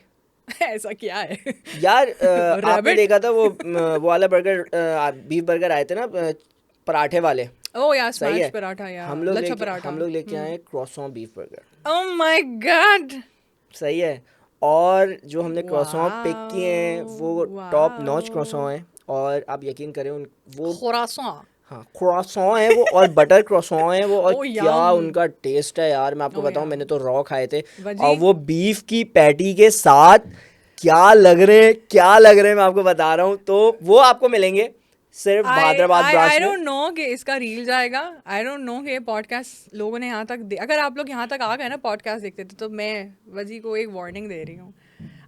ऐसा क्या है? यार आपने रैबिट। देखा था वो वाला बर्गर, बीफ बर्गर आए थे ना, पराठे वाले, ओह या सही स्मैश है। पराठा या लच्छा पराठा। हम लोग लेके आए croissant beef burger, oh my God, सही है। और जो हमने क्रॉसॉन पिक किए हैं वो वाओ टॉप नॉच वाओ, क्रॉसॉन है, और आप यकीन करें वो, खुरासान। हाँ क्रॉसॉन है वो, और बटर क्रॉसॉन है वो, और ओह क्या यम, उनका टेस्ट है यार, मैं आपको ओह बताऊं, मैंने यम। तो रॉ खाए थे, वजी और वो बीफ की पैटी के साथ क्या लग रहे हैं, क्या लग रहे हैं, मैं आपको बता रहा हूँ। तो वो आपको मिलेंगे सिर्फ आई हैदराबाद आई ब्रांच आई में। डोंट नो कि इसका रील जाएगा। आई डोंट नो कि ये पॉडकास्ट लोगों ने यहाँ तक अगर आप लोग यहाँ तक आ गए ना पॉडकास्ट देखते थे, तो मैं वजी को एक वार्निंग दे रही हूँ।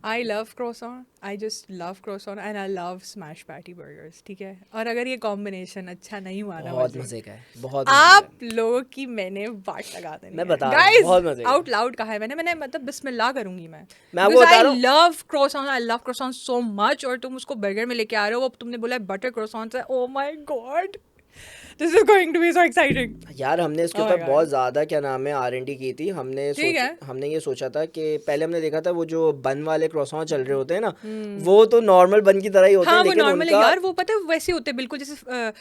I love croissant, I just love croissant and I love smash patty burgers, ठीक है। और अगर ये कॉम्बिनेशन अच्छा नहीं हुआ ना बहुत वजी, मजे का है, बहुत मजे का आप है, लोगों की मैंने वाट लगा देनी मैं है बता रहा हूँ, गाइस। बहुत मजे का आउट है। लाउड कहा है मैंने मतलब बिस्मिल्लाह करूंगी मैं, मैं आपको बिकॉज बता आई रहा हूँ लव क्रोसॉन, आई लव क्रोसॉन सो मच। और तुम उसको बर्गर में लेके आ रहे हो, वो तुमने बोला बटर क्रोसॉन से, oh my God, this is going to be so exciting. यार, हमने इसके ओह माय ऊपर गॉड, बहुत ज़्यादा क्या नाम है R&D की थी। ठीक है। हमने ये सोचा था कि पहले हमने देखा था वो जो बन वाले क्रॉसॉन चल रहे होते हैं ना, वो तो नॉर्मल बन की तरह ही होते हैं, हाँ वो लेकिन नॉर्मल है उनका यार, वो पता है वैसे होते हैं बिल्कुल जैसे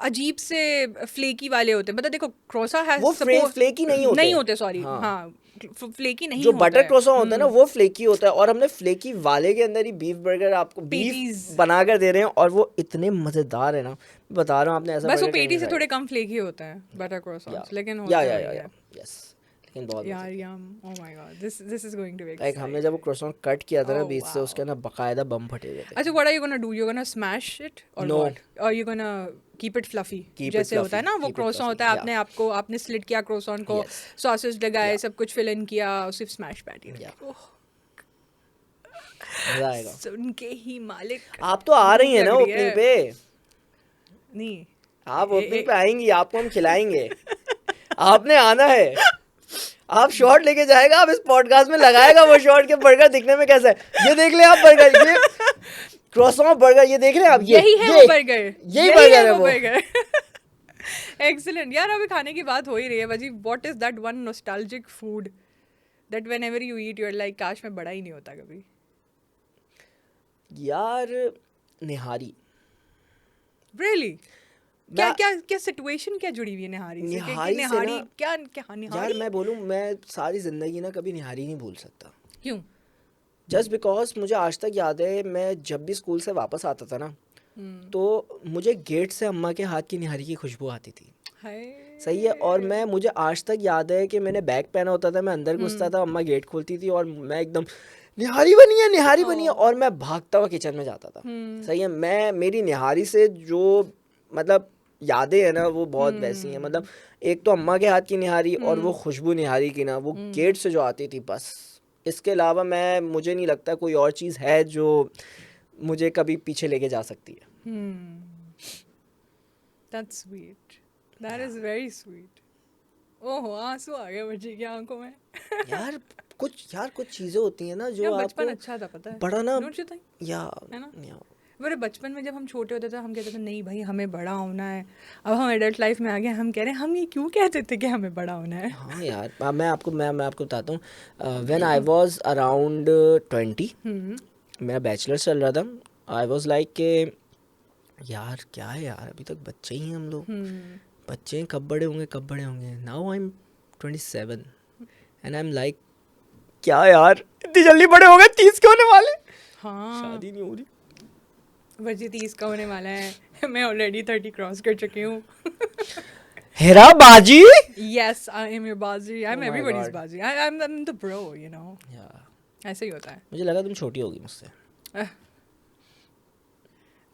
अजीब से फ्लेकी वाले होते हैं। मतलब देखो क्रोसा है वो सपो फ्लेकी नहीं होते। नहीं होते, सॉरी, हाँ, हाँ फ्लेकी नहीं जो होता बटर है। क्रोसॉन होता है ना वो फ्लेकी होता है, और हमने फ्लेकी वाले के अंदर ही बीफ बर्गर आपको बीफ पेटीज, बना कर दे रहे हैं, और वो इतने मज़ेदार है ना, मैं बता रहा हूँ, आपने ऐसा बस वो बर्गर कहीं पेटी नहीं से खाया। थोड़े कम फ्लेकी होते हैं बटर या क्रोसॉन्स, लेकिन या होते या वही या है या यस, लेकिन बहुत मज़े यार। का। Yum, oh my God, this is going to be like हमने जब वो एक्साइटिंग। क्रोसॉन कट किया था ना ओह बीच से, उसके वाओ। ना बाकायदा बम फटे हुए थे। अच्छा, what are you gonna do? You gonna smash it और नो, व्हाट, और you gonna keep it fluffy keep it जैसे होता फ्लफी, है ना वो कीप इट क्रोसॉन फ्लफी, होता है, या आपने स्लिट किया क्रोसॉन को, यस, सॉसेज लगाए, या सब कुछ फिल इन किया, सिर्फ स्मैश पैटी या रखी। ओह, मज़ा आएगा। सुन के ही मालिक आप तो आ रही भूख हैं ना लग रही ओपनिंग है। पे, नहीं, आप ए, ओपनिंग ए, पे आएंगी, आपको हम खिलाएंगे, आपने आना है। आप शॉट लेके जाएगा, आप इस पॉडकास्ट में लगाएगा वो शॉट के बर्गर दिखने में कैसा है, ये देख ले आप बर्गर, ये क्रॉसॉन बर्गर, ये देख रहे हैं आप, यही है वो बर्गर, यही बर्गर है वो वो। बर्गर। एक्सीलेंट यार, अभी खाने की बात हो ही रही है Waji, what is that one nostalgic food that whenever you eat you are like काश मैं बड़ा ही नहीं होता कभी? यार निहारी, रियली? क्या मैं क्या क्या सिचुएशन क्या जुड़ी हुई है निहारी से कि निहारी से निहारी ना, क्या क्या यार निहारी मैं बोलूँ, मैं सारी ज़िंदगी ना कभी निहारी नहीं भूल सकता, क्यों? जस्ट बिकॉज मुझे आज तक याद है, मैं जब भी स्कूल से वापस आता था ना, तो मुझे गेट से अम्मा के हाथ की निहारी की खुशबू आती थी, हाय, सही है। और मैं, मुझे आज तक याद है कि मैंने बैग पहना होता था, मैं अंदर घुसता था, अम्मा गेट खोलती थी, और मैं एकदम निहारी बनी है, निहारी बनी है, और मैं भागता हुआ किचन में जाता था, सही है। मैं, मेरी निहारी से जो मतलब यादें हैं ना, वो बहुत वैसी हैं, मतलब एक तो अम्मा के हाथ की निहारी, और वो खुशबू निहारी की ना, वो गेट से जो आती थी, बस इसके अलावा मुझे नहीं लगता कोई और चीज़ है जो मुझे कभी पीछे लेके जा सकती है। That's sweet, that is very sweet. ओहो, आंसू आ गए बच्ची की आंखों में। यार कुछ चीज़ें होती हैं ना जो यार आपको बचपन अच्छा था, पता है, बड़ा ना, डोंट यू थिंक? या है ना? या मेरे बचपन में जब हम छोटे होते थे हम कहते थे नहीं भाई हमें बड़ा होना है। अब हम एडल्ट लाइफ में आ गए, हम कह रहे हैं हम ये क्यों कहते थे कि हमें बड़ा होना है? हाँ यार, मैं आपको बताता हूँ, व्हेन आई वाज अराउंड 20, मेरा बैचलर चल रहा था, आई वाज लाइक के यार क्या है यार, अभी तक बच्चे ही हैं हम लोग, बच्चे हैं, कब बड़े होंगे, कब बड़े होंगे। Now I am 27 and I am like क्या यार, इतनी जल्दी बड़े हो गए, 30 के होने वाले, हाँ, शादी नहीं हो रही। बच्चे 30 का होने वाला है, मैं ऑलरेडी 30 क्रॉस कर चुकी हूँ। हेरा बाजी, यस आई एम योर बाजी, I Oh am my everybody's God. बाजी, I am the bro, you know, ऐसे ही होता है। मुझे लगा तुम छोटी होगी मुझसे।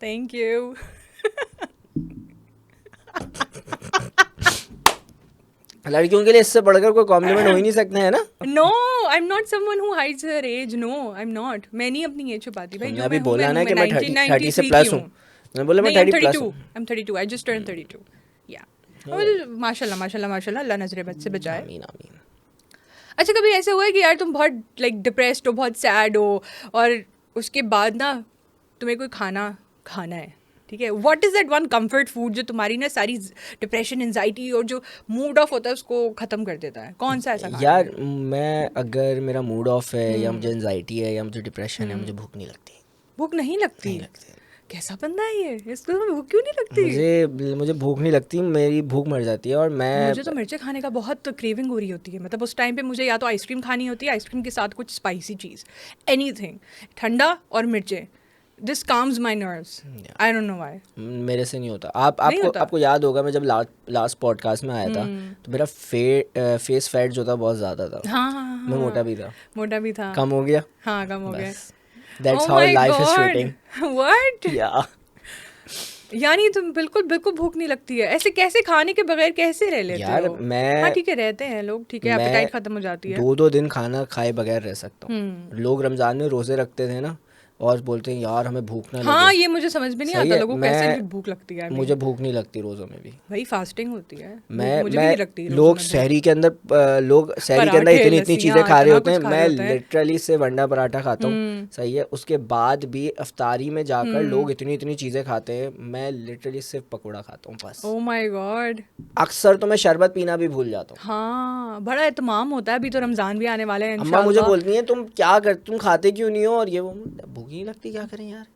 Thank you. लड़कियों के लिए इससे बढ़कर कोई कॉम्प्लीमेंट हो ही नहीं सकते हैं ना। No, I am not someone who hides her age, no I am not, मैं नहीं अपनी एज छुपाती भाई, तुमने जो अभी मैं हूँ बोला मैं ना हूँ, कि मैं मैं 30 से 1993 प्लस की हूँ, हूँ। मैं बोला मैं नहीं, आई एम 30 प्लस 32, हूँ। I am 32, I just turn 32, या वेल माशाल्लाह माशाल्लाह माशाल्लाह, अल्लाह नजरे बद से बचाए। आमीन आमीन। अच्छा, कभी ऐसा हुआ है कि यार तुम बहुत लाइक डिप्रेस्ड हो, बहुत सैड हो, और उसके बाद ना तुम्हें कोई खाना खाना है, ठीक है, what is that one comfort food जो तुम्हारी ना सारी डिप्रेशन, एंजाइटी और जो मूड ऑफ होता है उसको ख़त्म कर देता है? कौन सा ऐसा खाना यार है? मैं अगर मेरा मूड ऑफ है या मुझे एनजाइटी है या मुझे डिप्रेशन है, मुझे भूख नहीं लगती। भूख नहीं लगती? नहीं लगती कैसा बंदा है ये, इसको तुम्हें भूख क्यों नहीं लगती? मुझे भूख नहीं लगती, मेरी भूख मर जाती है। और मैं मुझे तो मिर्चें खाने का बहुत क्रेविंग हो रही होती है, मतलब उस टाइम पे मुझे या तो आइसक्रीम खानी होती है, आइसक्रीम के साथ कुछ स्पाइसी चीज़, एनीथिंग, ठंडा और मिर्चें, this calms my nerves, I don't know why. मेरे से नहीं होता। नहीं आपको होता? आपको याद होगा मैं जब लास्ट पॉडकास्ट में आया था तो मेरा फेस फैट जो था बहुत ज़्यादा था। हाँ हाँ हाँ मैं हाँ, मोटा भी था, मोटा भी था। कम हो गया। हाँ, कम हो गया। बस that's oh how my life is God, shooting. What? या यानी तुम बिल्कुल बिल्कुल भूख नहीं लगती है? ऐसे कैसे खाने के बगैर कैसे रह लेते यार हो? हाँ मैं ठीक है, रहते हैं लोग, ठीक है, मैं एपेटाइट खत्म हो जाती है। 2 दिन खाना खाए बगैर रह सकता हूँ। लोग रमज़ान में रोज़े रखते थे ना और बोलते हैं यार हमें भूख ना लगे। हाँ, ये मुझे समझ में नहीं सही आता है, लोगों को कैसे भूख लगती है। I mean, मुझे भूख नहीं लगती रोज़ों में भी। भाई फास्टिंग होती है, भूख मैं मुझे भी नहीं लगती रोज़ों लोग में भूख। शहरी के अंदर लोग शहरी के अंदर पराठे, इतनी इतनी चीज़ें लस्सियाँ, खा रहे इतना होते कुछ हैं, खा मैं रहे होते हैं। लिटरली सिर्फ अंडा पराठा खाता हूँ। सही है, उसके बाद भी इफ्तारी में जाकर लोग इतनी इतनी चीज़ें खाते हैं, मैं लिटरली सिर्फ पकौड़ा खाता हूँ बस। ओह माय गॉड। अक्सर तो मैं शरबत पीना भी भूल जाता हूँ। हाँ, बड़ा एहतमाम होता है, अभी तो रमज़ान भी आने वाले हैं अम्मा मुझे इंशाल्लाह। बोलती हैं तुम खाते क्यों नहीं हो, और ये वो। भूख नहीं लगती, क्या करें यार,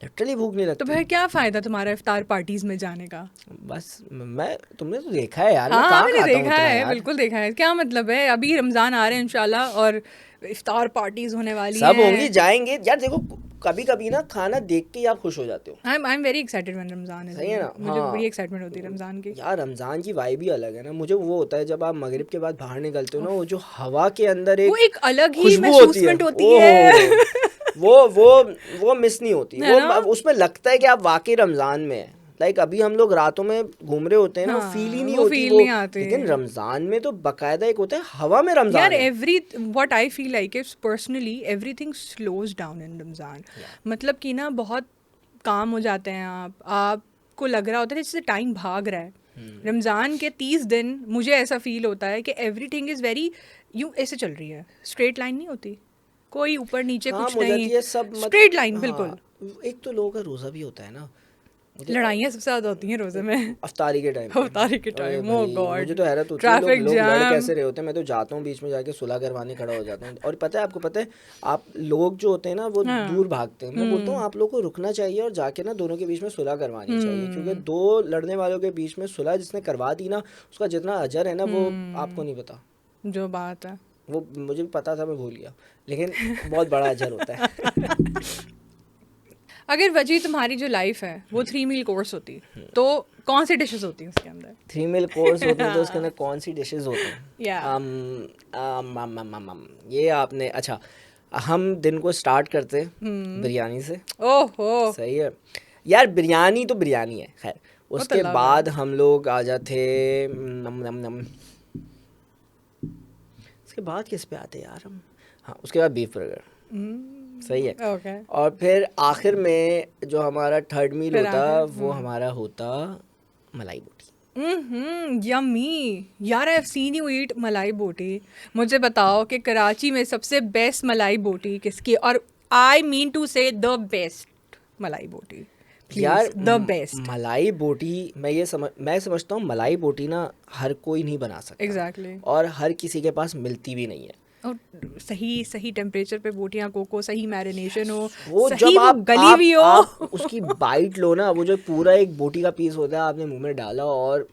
लिटरली भूख नहीं तो लगती। फिर क्या फ़ायदा तुम्हारा इफ्तार पार्टीज़ में जाने का? बस तुमने तो देखा है यार, मैं हाँ, कहाँ मैंने खाता हूँ देखा इतना है, यार। बिल्कुल देखा है। क्या मतलब है, अभी रमज़ान आ रहे हैं इंशाल्लाह और इफ्तार पार्टीज़ होने वाली सब होंगी, हैं। जाएंगे यार। देखो कभी कभी ना खाना देख के ही आप खुश हो जाते हो। I am very excited when Ramzan is सही है ना। मुझे हाँ बड़ी एक्साइटमेंट होती है रमज़ान की। यार, रमज़ान की वाइब ही अलग है ना। मुझे वो होता है जब आप मगरिब के बाद बाहर निकलते हो ना, वो जो हवा के अंदर वो एक एक अलग ही खुशबू होती है, महसूसमेंट होती ओहो, है। वो मिस नहीं होती। है ना? उसमें लगता है कि आप वाकई रमज़ान में हैं। लाइक अभी हम लोग रातों में घूम रहे होते हैं ना, वो फील ही हाँ, नहीं वो होती फील वो। नहीं आती। लेकिन रमज़ान में तो बाकायदा एक होता है हवा में यार रमज़ान है। What I feel like is personally everything slows down in Ramzan. मतलब कि ना बहुत काम हो जाते हैं, आपको लग रहा होता है जैसे टाइम भाग रहा है। रमज़ान के 30 दिन मुझे ऐसा फील होता है कि एवरीथिंग इज़ वेरी यूँ ऐसे चल रही है, स्ट्रेट लाइन नहीं होती, कोई ऊपर नीचे काम कुछ हो नहीं, जाती है सब स्ट्रेट लाइन बिल्कुल। हाँ, एक तो लोगों का रोज़ा भी होता है ना, मुझे लड़ाइयाँ सबसे ज़्यादा होती हैं रोज़े में। अफ्तारी के टाइम पे। अफ्तारी के अरे टाइम, ओह भाई, गॉड, मुझे तो हैरत होती है ट्रैफिक लोग लड़ जैम। कैसे रहे होते हैं। मैं तो जाता हूँ बीच में जाके सुलह करवाने खड़ा हो जाता हूँ। और पता है, आपको पता है, आप लोग जो होते हैं ना वो हाँ। दूर भागते हैं। मैं बोलता हूँ आप लोग को रुकना चाहिए और जाके ना दोनों के बीच में सुलह करवानी चाहिए, क्योंकि दो लड़ने वालों के बीच में सुलह जिसने करवा दी ना, उसका जितना अजर है ना वो आपको नहीं पता। जो बात है, वो मुझे भी पता था, मैं भूल गया, लेकिन बहुत बड़ा अजर होता है। अगर वजह तुम्हारी जो लाइफ है वो 3 मील कोर्स होती तो कौन सी डिशेस होती हैं उसके अंदर? 3 मील कोर्स होते हैं तो उसके अंदर कौन सी डिशेस होती हैं? या ये आपने अच्छा, हम दिन को स्टार्ट करते बिरयानी से। ओहो, सही है यार, बिरयानी तो बिरयानी है। खैर, वो तो उसके लव बाद हम लोग आ जाते नम नम नम। उसके बाद किस पे आते यार हम? हाँ, उसके बाद बीफ बर्गर। सही है। ओके, और फिर आखिर में जो हमारा थर्ड मील फिर होता आखिर, वो हमारा होता मलाई बोटी। यम्मी यार, आई हैव सीन यू ईट मलाई बोटी। मुझे बताओ कि कराची में सबसे बेस्ट मलाई बोटी किसकी, और आई मीन टू से द बेस्ट मलाई बोटी, यार प्लीज, द बेस्ट। मलाई बोटी, मैं समझता हूँ मलाई बोटी ना हर कोई नहीं बना सकता। एग्जैक्टली। और हर किसी के पास मिलती भी नहीं है। और सही सही टेम्परेचर पे बोटियां कोको, सही मैरिनेशन हो, वो सही जब वो गली भी हो। आप उसकी बाइट लो ना, वो जो पूरा एक बोटी का पीस होता है, आपने मुंह में डाला और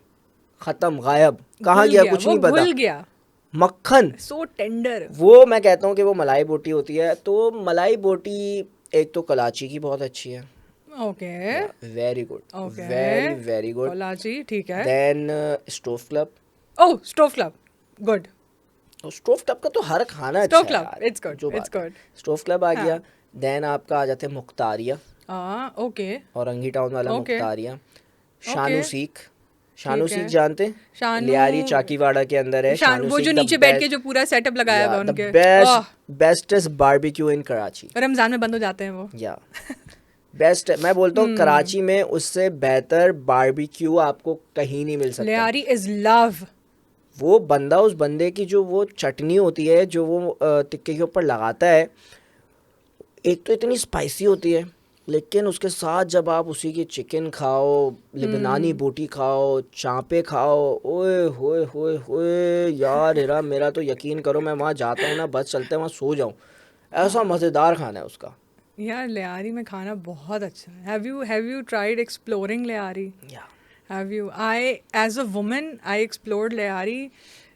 खत्म, गायब, कहाँ गया कुछ नहीं पता, भूल गया, मक्खन। सो टेंडर। वो मैं कहता हूँ कि वो मलाई बोटी होती है। तो मलाई बोटी एक तो कराची की बहुत अच्छी है, okay very good, okay, very very good. Kolachi, ठीक है। Then stove club. Oh, stove club, good. Stove club का तो हर खाना अच्छा स्टोव है क्लब, यार, इट्स गुड, जो इट्स बात है। गुड। स्टोव क्लब आ हाँ। गया। देन आपका आ जाते हैं मुख्तारिया, ओके औरंगी टाउन वाला ओके मुख्तारिया, शानू सीख, शानू ठीक है। सीख जानते हैं? शानू लियारी चाकीवाड़ा के अंदर है शानू वो जो सीख, नीचे बैठ के जो पूरा सेटअप लगाया हुआ द उनके, बेस्टेस्ट बारबेक्यू इन कराची। रमजान में बंद हो जाते हैं वो। या बेस्ट, मैं बोलता हूँ कराची में उससे बेहतर बारबेक्यू आपको कहीं नहीं मिल सकता। Lyari is love. वो बंदा, उस बंदे की जो वो चटनी होती है जो वो टिक्के के ऊपर लगाता है, एक तो इतनी स्पाइसी होती है, लेकिन उसके साथ जब आप उसी की चिकन खाओ, लेबनानी बोटी खाओ, चाँपे खाओ, ओए होए होए होए यार, मेरा तो यकीन करो, मैं वहाँ जाता हूँ ना, बस चलते वहाँ सो जाऊँ, ऐसा मज़ेदार खाना है उसका। यार लियारी में खाना बहुत अच्छा है। Have you tried exploring Lyari? या Have you? As a woman, I explored Lyari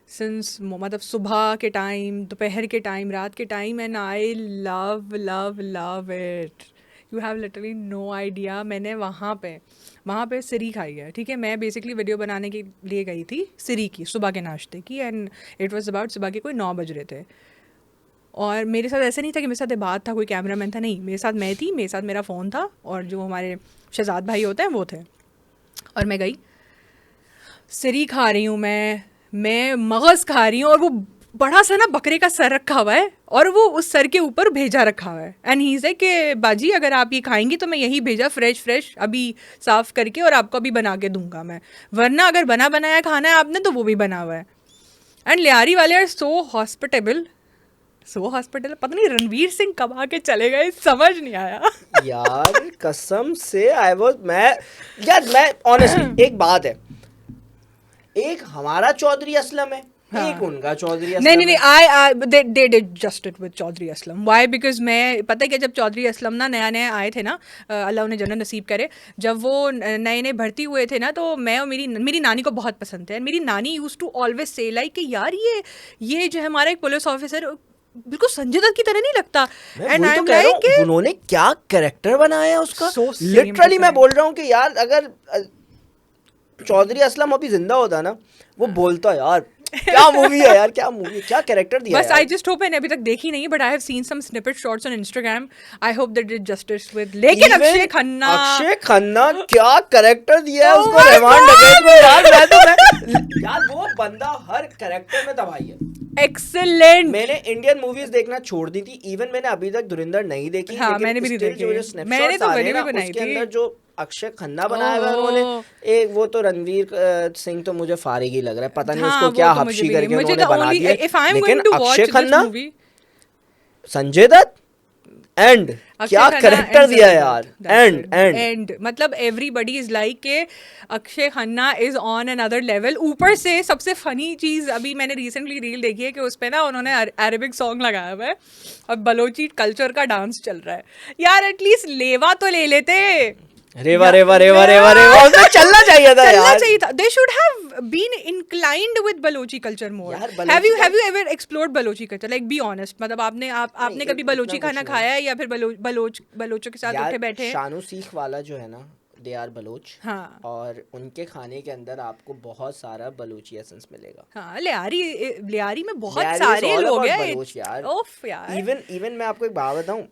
since मतलब सुबह के टाइम, दोपहर के टाइम, रात के time, and I love it. You have literally no idea. मैंने वहाँ पे सिरी खाई है, ठीक है। मैं बेसिकली वीडियो बनाने के लिए गई थी सिरी की, सुबह के नाश्ते की, एंड इट वाज अबाउट सुबह के कोई 9 बज रहे थे। और मेरे साथ ऐसे नहीं था कि मेरे साथ बात था, कोई कैमरामैन था, नहीं, मेरे साथ मैं थी, मेरे साथ मेरा फ़ोन था, और जो हमारे शहजाद भाई होते हैं वो थे। और मैं गई, सिरी खा रही हूँ, मैं मगज़ खा रही हूँ, और वो बड़ा सा ना बकरे का सर रखा हुआ है, और वो उस सर के ऊपर भेजा रखा हुआ है, एंड ही से कि बाजी अगर आप ये खाएंगी तो मैं यही भेजा फ्रेश अभी साफ़ करके और आपको अभी बना के दूंगा मैं, वरना अगर बना बनाया खाना है आपने तो वो भी बना हुआ है। एंड लियारी वाले आर सो हॉस्पिटेबल, पता नहीं रणवीर सिंह कब आके चले गए, समझ नहीं आया। यार कसम से मैं ऑनेस्टली, एक बात है, एक हमारा चौधरी असलम है, एक उनका चौधरी असलम। नहीं, I they did justice with Chaudhry Aslam. Why? Because मैं, पता है क्या, जब चौधरी असलम ना नए आए थे ना, अल्लाह उन्हें जन्नत नसीब करे, जब वो नए भर्ती हुए थे ना, तो मैं और मेरी नानी को बहुत पसंद थे। मेरी नानी use to always say like कि यार ये जो है हमारा एक पुलिस ऑफिसर बिल्कुल संजय दत्त की तरह नहीं लगता। एंड आई एम लाइक उन्होंने क्या कैरेक्टर बनाया उसका, लिटरली मैं बोल रहा हूँ कि यार अगर चौधरी असलम अभी जिंदा होता ना, वो बोलता यार क्या मूवी है यार, क्या मूवी, क्या कैरेक्टर दिया। बस आई जस्ट होप, मैंने अभी तक देखी नहीं, but I have seen some snippet shots on Instagram, I hope that did justice with. लेकिन अक्षय खन्ना क्या कैरेक्टर दिया है उसको, रहमान डकैत में यार। यार वो बंदा हर कैरेक्टर में तबाही है, एक्सीलेंट। मैंने इंडियन मूवीज देखना छोड़ दी थी, इवन मैंने अभी तक धुरंधर नहीं देखी। हाँ, मैंने भी नहीं देखी, मैंने तो वीडियो भी बनाई थी। उसके अंदर जो अक्षय खन्ना बनाया हुआ उन्होंने, एक वो तो रणवीर सिंह तो मुझे फारिग ही लग रहा है, पता नहीं उसको क्या हबशी करके उन्होंने बना दिया, लेकिन अक्षय खन्ना, संजय दत्त, एंड क्या कैरेक्टर दिया यार, एंड मतलब एवरीबडी इज लाइक के Akshay Khanna is on another level. ऊपर से सबसे फनी चीज, अभी मैंने रिसेंटली रील देखी है कि उस पे ना उन्होंने अरेबिक सॉन्ग लगाया हुआ है और बलोची कल्चर का डांस चल रहा है। यार एटलीस्ट लेवा तो ले लेते, रेवा उसमें चलना चाहिए था यार। They should have been inclined with Balochi culture more. Have you ever explored Balochi culture? Like be honest, मतलब आपने कभी बलोची खाना खाया है या फिर बलोचों के साथ उठे बैठे हैं? शानू सीख वाला जो है ना, दे आर बलोच, हाँ, और उनके खाने के अंदर आपको बहुत सारा बलोची एसेंस मिलेगा। हाँ, लियारी में बहुत सारे लोग हैं यार। इवन मैं आपको एक बात बताऊं,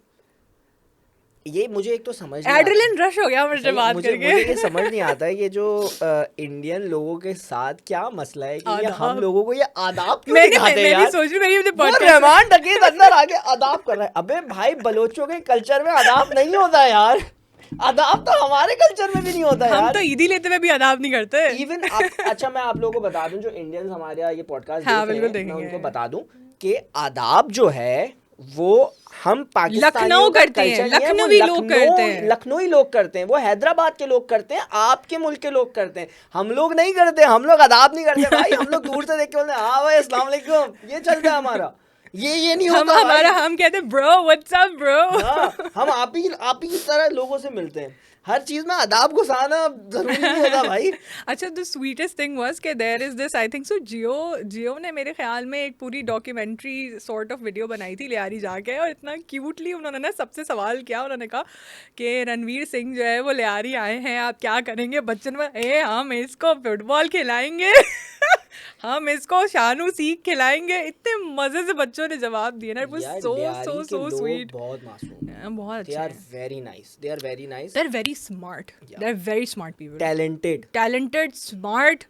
ये मुझे एक तो समझ एड्रेनलिन रश हो गया मुझे बात करके। मुझे ये समझ नहीं आता है, ये जो इंडियन लोगों के साथ क्या मसला है कि ये हम लोगों को ये आदाब क्यों सिखाते हैं यार। सोच रही रहमान डकैत अंदर आके आदाब कर रहा है। अबे भाई, बलोचों के कल्चर में आदाब नहीं होता यार, आदाब तो हमारे कल्चर में भी नहीं होता यार। हम तो ईदी लेते हुए भी आदाब नहीं करते। इवन अच्छा, मैं आप लोगों को बता दूं, जो इंडियंस हमारे यहाँ ये पॉडकास्ट देख रहे हैं, मैं उनको बता दूं कि आदाब जो है वो हम पाकिस्तानियों का कल्चर, लखनवी लोग करते हैं, लखनवी लोग करते हैं, वो हैदराबाद के लोग करते हैं, आपके मुल्क के लोग करते हैं, हम लोग नहीं करते, हम लोग आदाब नहीं करते भाई। हम लोग दूर से देख के बोलते हैं हाँ भाई अस्सलाम वालेकुम, ये चलता है हमारा, ये नहीं होता हमारा। हम कहते हैं ब्रो, व्हाट्स अप ब्रो। हम आप ही की तरह लोगों से मिलते हैं, हर चीज में आदाब घुसाना जरूरी नहीं होता भाई। अच्छा, द स्वीटेस्ट थिंग वाज कि there is this, I think so, Geo ने मेरे ख्याल में एक पूरी डॉक्यूमेंट्री सॉर्ट ऑफ वीडियो बनाई थी लियारी जाके, और इतना क्यूटली उन्होंने ना सबसे सवाल किया, उन्होंने कहा कि रणवीर सिंह जो है वो लियारी आए हैं, आप क्या करेंगे बच्चन में? हम इसको फुटबॉल खिलाएंगे। हम इसको शानू सीख खिलाएंगे। इतने मजे से बच्चों ने जवाब दिए ना, इट वाज यार सो लियारी सो के सो लोग स्वीट। बहुत मासूम हैं, बहुत दे अच्छे आर हैं, very nice, they are very nice, they are very smart, Yeah. They are very smart people, talented. Talented, smart.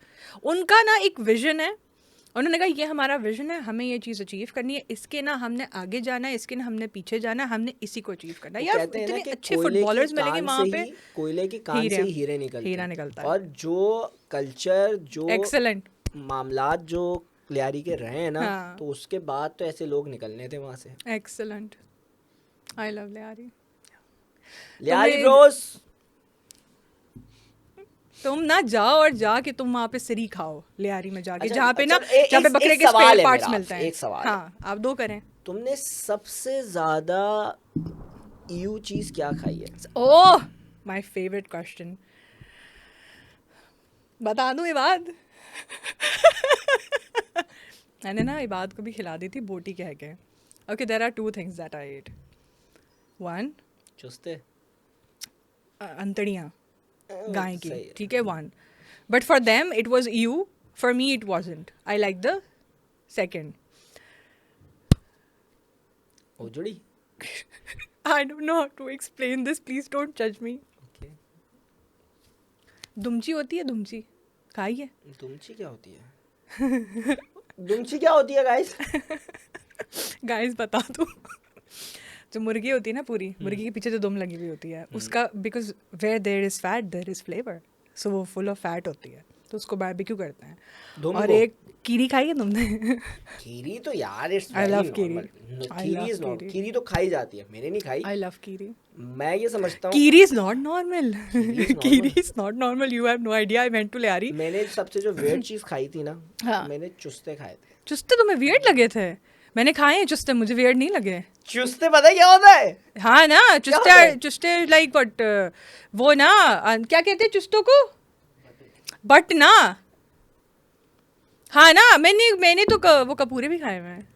उनका ना एक विजन है, उन्होंने कहा ये हमारा विजन है, हमें ये चीज़ अचीव करनी है, इसके ना हमने आगे जाना है, इसके ना हमने पीछे जाना है, हमने इसी को अचीव करना है। वो यार कहते हैं ना इतने कि अच्छे कोयले की फुटबॉलर्स मिलेंगे कान वहाँ से पे, ही, कोयले की कान से ही हीरे निकलते हीरा हैं। निकलता है। और जो कल्चर, जो एक्सेलेंट। मामलात जो लियारी के रहे हैं ना, हाँ। तो उसके बाद तो ऐसे लोग निकलने थे वहां से। Excellent, I love Lyari. Lyari तुम्हें- ब्रोस। तुम ना जाओ और जाके तुम वहाँ पे सिरी खाओ लियारी में जाके, अच्छा, जहाँ पे ना अच्छा, जहाँ पे एक बकरे के सवाल स्पेयर है पार्ट्स मेरा मिलते आपसे, हैं। एक सवाल है। हाँ, आप दो करें। तुमने सबसे ज्यादा यू चीज क्या खाई है? ओह, माय फेवरेट क्वेश्चन। बता दूं इबाद? मैंने ना इबाद को भी खिला दी थी बोटी कह के। Okay, there are two things that I ate. One, चुस्ते। अंतड़ियाँ गाय की, सही है। ठीक है, one. But for them it was you, for me it wasn't. I like the second. ओजड़ी। I don't know how to explain this. Please don't judge me. Okay. दुमची होती है, दुमची खाई है? दुमची क्या होती है? दुमची क्या होती है गाइस? गाइस बता दो। जो मुर्गी होती है ना, पूरी मुर्गी के पीछे जो दुम लगी हुई होती है, उसका because where there is fat there is flavour, so वो फुल ऑफ फैट होती है, तो उसको बारबेक्यू करते हैं। दुम और को? एक कीरी खाई है तुमने? खीरी तो यार इट्स I वेरी love कीरी। Normal. I Kheri love is not, कीरी। खीरी तो खाई जाती है, मैंने नहीं खाई। आई लव कीरी। मैं ये समझता हूँ कीरी इज नॉट नॉर्मल। कीरी is कीरी normal. Is not normal, you have no idea. I went to Lyari. मैंने सबसे जो वेट चीज खाई थी ना, हाँ। मैंने चुस्ते खाए थे। चुस्ते तुम्हें वियर्ड लगे थे? मैंने खाए हैं चुस्ते, मुझे वियर्ड नहीं लगे। चुस्ते पता है क्या होता है? हाँ ना, होता है? चुस्ते, चुस्ते लाइक बट वो ना क्या कहते हैं चुस्तों को? बट ना, हाँ ना, मैंने तो वो कपूरे भी खाए हुए हैं।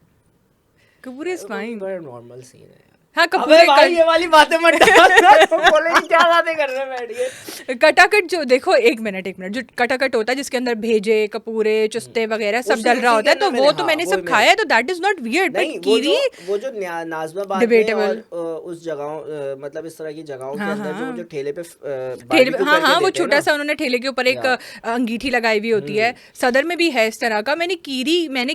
कपूरे इज फाइन। बड़ा नॉर्मल सीन है यार। हाँ, अबे कपूरे भाई ये वाली बातें मत डालना। तुम बोलेंगे क्या बातें कर रहे हैं बैठ के। कटाकट जो देखो, एक मिनट जो कटाकट होता है जिसके अंदर भेजे, कपूरे, चुस्ते वगैरह सब उसी- डल रहा उसी होता है, के तो अंदर वो मैंने- तो हाँ, मैंने वो सब मैंने- खाया है, तो दैट इज नॉट वियर्ड। नहीं, बट कीरी वो जो नाज़िमाबाद में Debatable. और उस जगहों, मतलब इस तरह की जगहों के हाँ, अंदर जो हाँ। जो ठेले पे ठेले barbecue हाँ करके हाँ, वो देते हैं छोटा ना, सा उन्होंने ठेले के ऊपर एक या। अंगीठी लगाई हुई होती है। सदर में भी है इस तरह का। मैंने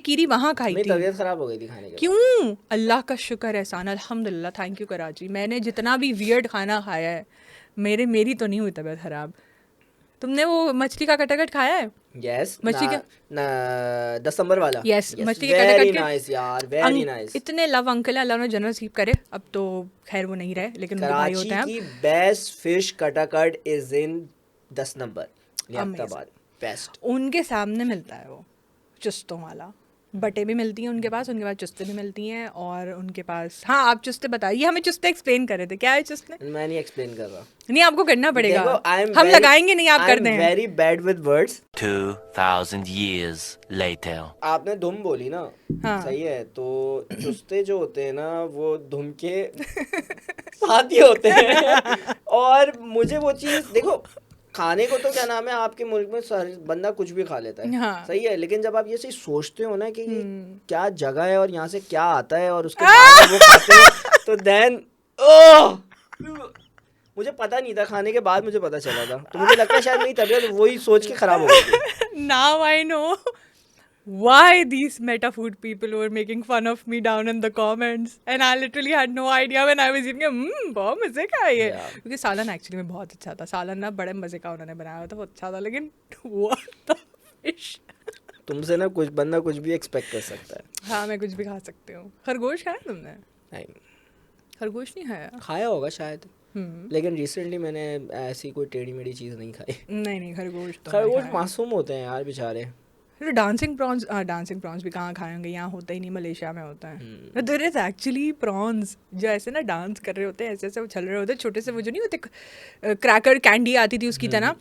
कीरी वहाँ खाई मेरी थी। तबीयत खराब हो गई थी खाने के बाद। क्यों? अल्लाह का शुक्र एहसान, अल्हम्दुलिल्लाह, थैंक यू कराची। मैंने जितना भी वियर्ड खाना खाया है, मेरी तो नहीं हुई तबीयत खराब। तुमने वो मछली का कटाकट खाया है? यस, मछली का? ना दिसंबर वाला। यस, मछली के वेरी कटाकट के नाइस यार, वेरी नाइस। इतने लव अंकल है, अल्लाह उन्हें जन्नत नसीब करे। अब तो खैर वो नहीं रहे, लेकिन उनके भाई कराची होते हैं। की best fish katakat is in 10 number Liaquatabad, best. उनके सामने मिलता है वो चुस्तों वाला। बटे भी मिलती हैं उनके पास चुस्ते भी मिलती हैं, और उनके पास, हाँ आप चुस्ते बताइए, हमें चुस्ते एक्सप्लेन कर रहे थे, क्या है चुस्ते? मैं नहीं एक्सप्लेन कर रहा। नहीं, आपको करना पड़ेगा। देखो, हम लगाएंगे नहीं, आप कर दें। Very bad with words. 2000 years later. आपने धुम बोली ना, हाँ। सही है। तो चुस्ते जो होते हैं ना, वो धुम के साथ ही होते हैं। और मुझे वो चीज़ देखो, खाने को तो क्या नाम है, आपके मुल्क में बंदा कुछ भी खा लेता है, हाँ। सही है। लेकिन जब आप ये चीज सोचते हो ना कि ये क्या जगह है और यहाँ से क्या आता है और उसके बाद वो खाते हो, तो देन मुझे पता नहीं था, खाने के बाद मुझे पता चला था। तो मुझे लगता है शायद मेरी तबीयत वही सोच के खराब हो गई थी। Now I know why these meta food people were making fun of me down in the comments, and I literally had no idea when I was eating it. बहुत मजे का है ये। Yeah. क्योंकि सालन एक्चुअली में बहुत अच्छा था। सालन ना बड़े मजे का उन्होंने बनाया हुआ था, बहुत अच्छा था। लेकिन what the fish? तुमसे ना कुछ बंदा कुछ भी एक्सपेक्ट कर सकता है। हाँ, मैं कुछ भी खा सकती हूँ। खरगोश खाया तुमने? नहीं खरगोश नहीं खाया? खाया होगा शायद, लेकिन रिसेंटली मैंने ऐसी कोई टेढ़ी मेढ़ी चीज़ नहीं खाई। नहीं, खरगोश तो खरगोश मासूम होते हैं यार बेचारे। डांसिंग प्रॉन्स भी कहाँ खाए होंगे, यहाँ होता ही नहीं, मलेशिया में होता है। देयर इज एक्चुअली प्रॉन्स जो ऐसे ना डांस कर रहे होते हैं, ऐसे ऐसे उछल रहे होते हैं, छोटे से वो जो नहीं होते क्रैकर कैंडी आती थी उसकी तरह,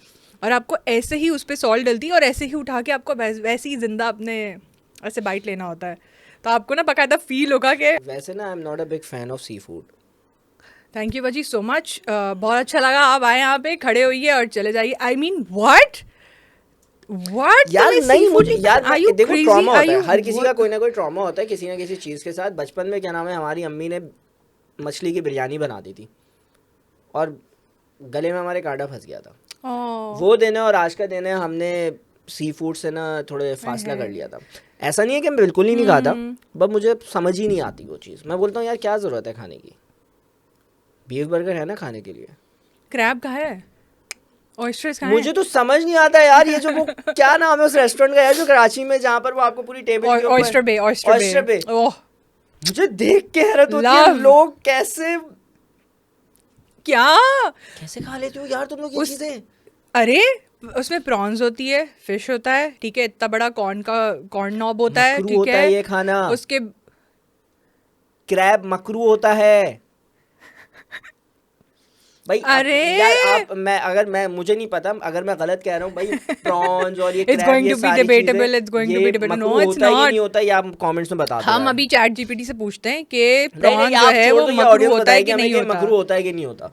और आपको ऐसे ही उस पर सॉल्ट डलती है और ऐसे ही उठा के आपको वैसे ही जिंदा अपने ऐसे बाइट लेना होता है, तो आपको ना बाकायदा फील होगा कि। वैसे ना I am not a big fan of seafood. Thank you बाजी सो मच, बहुत अच्छा लगा। आप आए यहाँ पे, खड़े होइए और चले जाइए। I mean what, What? यार तुम्हें नहीं seafood मुझे नहीं यार पसंद? Are you देखो crazy? ट्रॉमा Are होता है, you हर किसी का what? कोई ना कोई ट्रॉमा होता है किसी ना किसी चीज़ के साथ। बचपन में क्या नाम है, हमारी अम्मी ने मछली की बिरयानी बना दी थी और गले में हमारे कांटा फंस गया था। Oh. वो दिन है और आज का दिन है, हमने सी फूड से ना थोड़े फासला कर लिया था। ऐसा नहीं है कि मैं बिल्कुल ही नहीं खाता, बट मुझे समझ ही नहीं आती वो चीज़। मैं बोलता हूँ यार क्या ज़रूरत है खाने की, बीफ बर्गर है ना खाने के लिए। क्रैब कहाँ है? ऑयस्टर्स कहाँ मुझे तो समझ नहीं आता यार, ये जो वो क्या नाम है उस रेस्टोरेंट का यार जो कराची में, जहाँ पर वो आपको पूरी टेबल के है? ऊपर ऑयस्टर बे, ऑयस्टर ऑयस्टर बे। बे। ओह, मुझे देख के हैरत होती है Love. लोग कैसे क्या? कैसे खा लेते हो यार तुम लोग ये चीज़ें। अरे उसमें प्रॉन्स होती है, फिश होता है, ठीक है, इतना बड़ा कॉर्न नॉब होता है, मकरू ठीक होता है ये खाना, उसके क्रैब मकरू होता है भाई। अरे! यार आप मैं मुझे नहीं पता, अगर मैं गलत कह रहा हूँ भाई, प्रॉन्स और ये It's क्रैब going ये to be सारी debatable, चीज़ें, it's going to ये be debatable. Makru No, it's होता है ये not. नहीं होता, ये आप कमेंट्स में बता दो हम यार। अभी चैट जीपीटी से पूछते हैं कि नहीं प्रॉन नहीं जो आप है छोड़ वो दो, ये मकरू ऑडियंस होता है बताएगी कि हमें नहीं कि होता। मकरू होता है कि नहीं होता।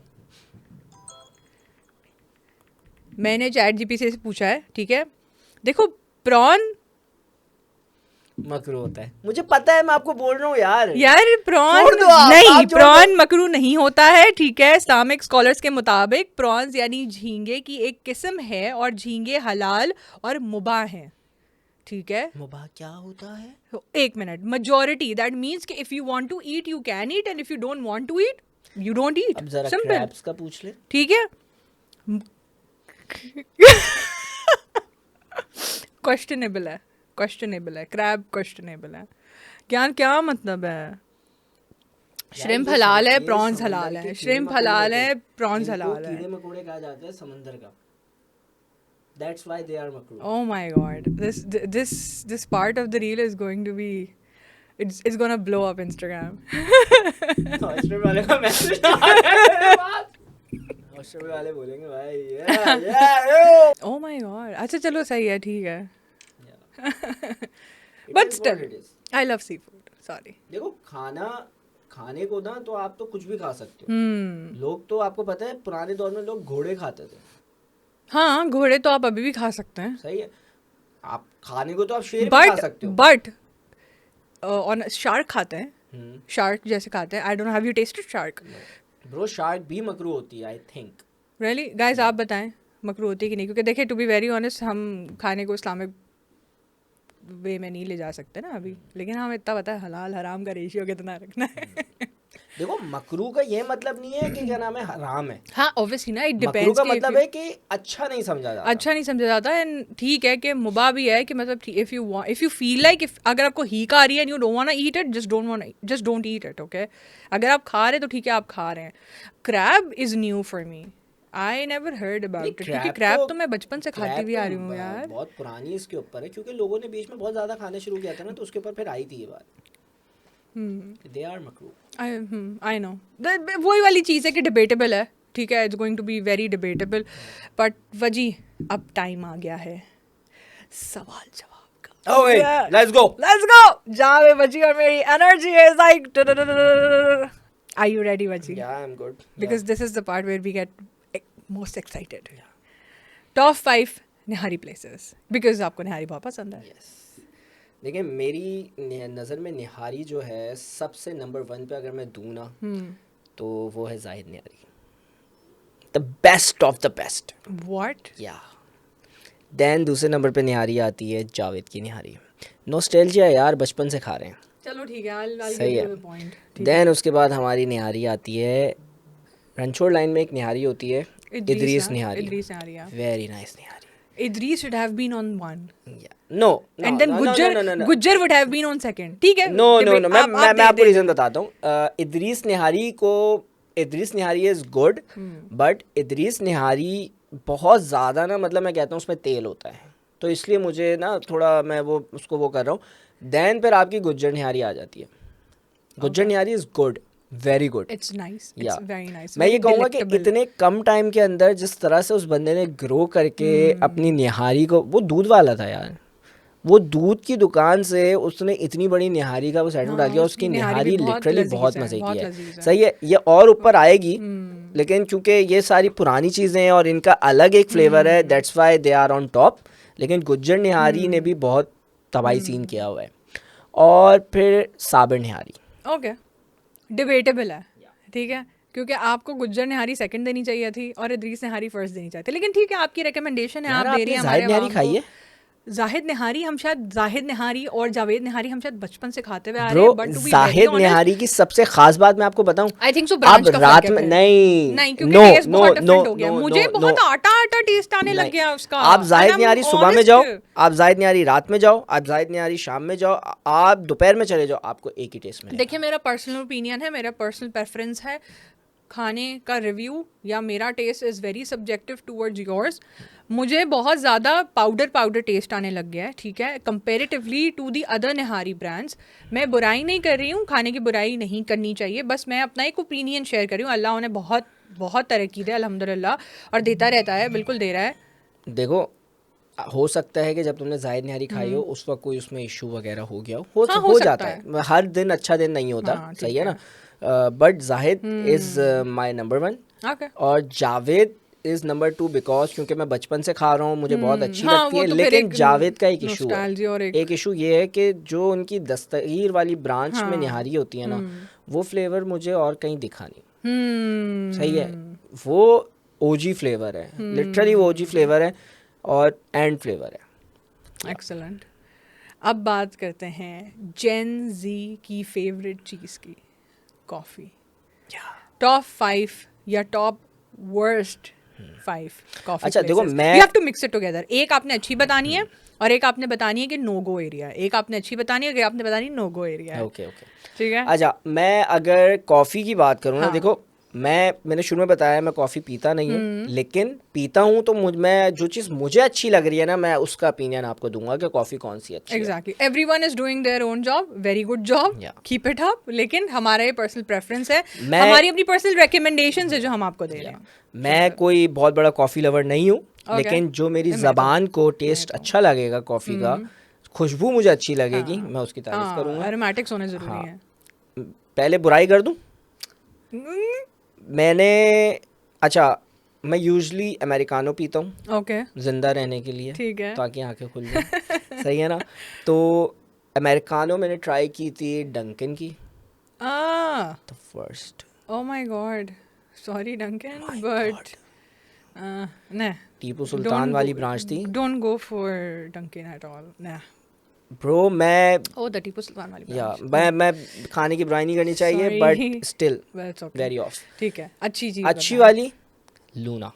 मैंने चैट जीपीटी से पूछा है, ठीक है, देखो प्रॉन, मकरू होता है, मुझे पता है, मैं आपको बोल रहा हूँ यार। यार प्रॉन छोड़ दो आप नहीं, छोड़ प्रॉन मकरू नहीं होता है, ठीक है। इस्लामिक स्कॉलर्स के मुताबिक प्रॉन्स यानी झींगे की एक किस्म है और झींगे हलाल और मुबाह हैं, ठीक है। मुबाह क्या होता है? तो एक मिनट, मेजॉरिटी दैट मीन्स कि if you want to eat you can eat and if you don't want to eat you don't eat, अब जरा सिंपल, क्रैब्स का पूछ ले। ठीक है। क्वेश्चनेबल है, क्वेश्चनेबल है, क्रैब क्वेश्चनेबल है, क्या क्या मतलब है? श्रिम्प ये हलाल है, ये प्रॉन्स समंदर हलाल के है, कीड़े श्रिम्प मकोड़े हलाल है, होते हैं। प्रॉन्स इनको हलाल कीड़े है। मकोड़े कहा जाता है समंदर का, दैट्स व्हाई दे आर मकरू। Oh my god, this part of the reel is going to be, it's gonna blow up Instagram. Hostel वाले का मैसेज आ रहा है बात, हॉस्टल वाले बोलेंगे भाई ये Oh my god, अच्छा चलो सही है, ठीक है। It But is still, what it is. I love seafood, sorry. देखो खाने को ना तो आप तो कुछ भी खा सकते हो। हम्म, लोग तो आपको पता है पुराने दौर में लोग घोड़े खाते थे, हाँ घोड़े तो आप अभी भी खा सकते हैं, सही है। आप खाने को तो आप शेर भी खा सकते हो। बट ऑन शार्क खाते हैं, हम्म, शार्क जैसे खाते हैं। I don't, have you tested shark? Bro shark भी मकरू होती है आई थिंक। रियली गाइस, आप बताएं मकरू होती है कि नहीं, क्योंकि देखिए टू बी वेरी ऑनेस्ट हम खाने को इस्लामिक वे में नहीं ले जा सकते ना अभी, लेकिन हमें इतना पता है हलाल हराम का रेशियो कितना रखना है। देखो मकरू का ये मतलब नहीं है कि क्या नाम है हराम है, हाँ ऑब्वियसली ना, इट मकरू डिपेंड्स का मतलब है कि अच्छा नहीं समझा जाता। अच्छा नहीं समझा जाता है, ठीक है कि मुबाह भी है कि मतलब if you feel like, if अगर आपको हीक आ रही है and you don't want to eat it, just don't eat it, okay. अगर आप खा रहे हैं तो ठीक है, आप खा रहे हैं। Crab is new for me, I never heard about it, क्योंकि क्रैब तो मैं बचपन से खाती क्रैब भी आ तो रही हूँ यार। बहुत पुरानी इसके ऊपर है, क्योंकि लोगों ने बीच में बहुत ज्यादा खाने शुरू किया था ना, तो उसके ऊपर फिर आई थी ये बात, दे आर मकरू। आई नो, वही वाली चीज़ है कि डिबेटेबल है, ठीक है, it's going to be very debatable, but Waji अब टाइम आ गया है सवाल जवाब का। Okay let's go. Let's go! जहाँ पे वजी और मेरी energy is like, are you ready, वजी? या I am good, Because this is the part where we get most excited. Top 5 nihari places. Because आपको निहारी बहुत पसंद है. यस। देखिए मेरी नज़र में निहारी जो है सबसे नंबर 1 पे अगर मैं दूँ ना, तो वो है Zahid Nihari, the best of the best. What? Ya then दूसरे नंबर पे निहारी आती है जावेद की निहारी, नॉस्टैल्जिया यार, बचपन से खा रहे हैं, चलो ठीक है, I'll सही give है। you the point. देन उसके बाद हमारी निहारी आती है रणछोड़ लाइन में एक निहारी होती है, Idris nihari, Idris nihari, yeah. Very nice nihari. Idris should have been on 1. No And then Gujjar would have been on 2nd. ठीक है? नो नो नो, मैं दे आपको दे। रीजन बताता हूँ। इदरीस निहारी इज गुड, बट इदरीस निहारी बहुत ज़्यादा ना, मतलब मैं कहता हूँ उसमें तेल होता है, तो इसलिए मुझे ना थोड़ा मैं वो उसको वो कर रहा हूँ। देन फिर आपकी गुज्जर निहारी आ जाती है, Gujjar Nihari is good, very good. It's nice. या It's very nice. मैं ये very कहूँगा कि delectable. इतने कम टाइम के अंदर जिस तरह से उस बंदे ने ग्रो करके अपनी निहारी को, वो दूध वाला था यार, वो दूध की दुकान से उसने इतनी बड़ी निहारी का वो सेट डाल दिया, उसकी निहारी लिटरली बहुत मजे की है, सही है। ये और ऊपर आएगी, लेकिन क्योंकि ये सारी पुरानी चीज़ें हैं और इनका अलग एक फ्लेवर है, that's why they are on top. लेकिन गुज्जर निहारी ने भी बहुत तबाही सीन किया हुआ है। और फिर साबिर निहारी। ओके, डिबेटेबल है, ठीक है, क्योंकि आपको गुज्जर निहारी सेकंड देनी चाहिए थी और इदरीस निहारी फर्स्ट देनी चाहिए थी, लेकिन ठीक है, आपकी रिकमेंडेशन है, आप यार दे रही आपने हैं जाहिद हमारे निहारी आवाम खाई को। है? जाहिद निहारी हम शायद जाहिद निहारी और जावेद निहारी हम शायद बचपन से खाते हुए आ रहे ब्रो हैं, but to be very Zahid honest nihari की सबसे खास बात मैं आपको बताऊं, आई थिंक सो आप ब्रांच का रात फर्क है में फिर। नहीं नहीं, क्योंकि नो टेस्ट नो बहुत नो डिफरेंट हो गया, नो मुझे नो बहुत नो आटा आटा टेस्ट आने लग नहीं। गया उसका। आप जाहिद And I'm निहारी सुबह में honest। जाओ, आप जाहिद निहारी रात में जाओ, आप जाहिद निहारी शाम में जाओ, आप दोपहर में चले जाओ, आपको एक ही टेस्ट मिलेगा। देखिए, मेरा पर्सनल ओपिनियन है, मेरा पर्सनल प्रेफरेंस है, खाने का रिव्यू या मेरा taste is very subjective towards yours. मुझे बहुत ज़्यादा पाउडर टेस्ट आने लग गया है, ठीक है, comparatively to the other nihari brands. मैं बुराई नहीं कर रही हूँ, खाने की बुराई नहीं करनी चाहिए, बस मैं अपना एक ओपिनियन शेयर कर रही हूँ। अल्लाह उन्हें बहुत बहुत तरक्की दे अल्हम्दुलिल्लाह, और देता रहता है, बिल्कुल दे रहा है। देखो, हो सकता है कि जब तुमने जाहिद निहारी खाई हो उस वक्त कोई उसमें इशू वगैरह हो गया हो, हाँ, हो सकता जाता है, हर दिन अच्छा दिन नहीं होता, हाँ, सही ठीक है ना। But Zahid is my number 1 okay. और जावेद इज़ नंबर 2 बिकॉज क्योंकि मैं बचपन से खा रहा हूँ, मुझे बहुत अच्छी हाँ, लगती वो है। तो फिर लेकिन एक जावेद का एक इशू है, nostalgia और एक इशू ये है कि जो उनकी दस्तगीर वाली ब्रांच में हाँ, निहारी होती है ना, वो फ्लेवर मुझे और कहीं दिखा नहीं। सही है, हम्म, वो ओजी फ्लेवर है, लिटरली वो ओजी फ्लेवर है और एंड फ्लेवर है। एक्सलेंट। अब बात करते हैं जेन जी की फेवरेट चीज़ की, कॉफ़ी। टॉप 5 या टॉप वर्स्ट 5 कॉफ़ी। अच्छा, देखो, मैं we have to mix it together. एक आपने अच्छी बतानी है और एक आपने बतानी है कि नो गो एरिया है। एक आपने अच्छी बतानी है, एक आपने बतानी नो गो एरिया है। ओके ओके, ठीक है। अच्छा, मैं अगर कॉफ़ी की बात करूँ ना, हाँ। देखो, मैंने शुरू में बताया मैं कॉफ़ी पीता नहीं हूँ, लेकिन पीता हूँ तो मैं जो चीज़ मुझे अच्छी लग रही है ना, मैं उसका ओपिनियन आपको दूंगा कि कॉफ़ी कौन सी अच्छी है। Exactly, everyone is doing their own job, very good job, Yeah. Keep it up. लेकिन हमारा ये पर्सनल प्रेफरेंस है, मैं- हमारी अपनी पर्सनल रिकमेंडेशंस है जो हम आपको दे रहे हैं। मैं कोई बहुत बड़ा कॉफ़ी लवर नहीं हूँ, Okay. लेकिन जो मेरी मैं तो- ज़बान को टेस्ट अच्छा लगेगा कॉफ़ी का, खुशबू मुझे अच्छी लगेगी, मैं उसकी तारीफ करूँगा। एरोमेटिक्स होने जरूरी हाँ। है। पहले बुराई कर दूँ, मैंने, अच्छा, मैं यूजली अमेरिकानो पीता हूँ ओके, जिंदा रहने के लिए, ठीक है। ताकि आंखें खुल जाए। सही है ना। तो अमेरिकानो मैंने ट्राई की थी डंकन की, the first. Oh my God, sorry Dunkin, but nah, Tipu Sultan वाली ब्रांच थी। don't go for Dunkin at all, nah। Bro मैं Oh, the टीपू सुल्तान वाली या branch। मैं खाने की बुराई नहीं करनी चाहिए, Sorry. But still Well, it's okay। Very of. ठीक है, अच्छी चीज अच्छी वाली लूना,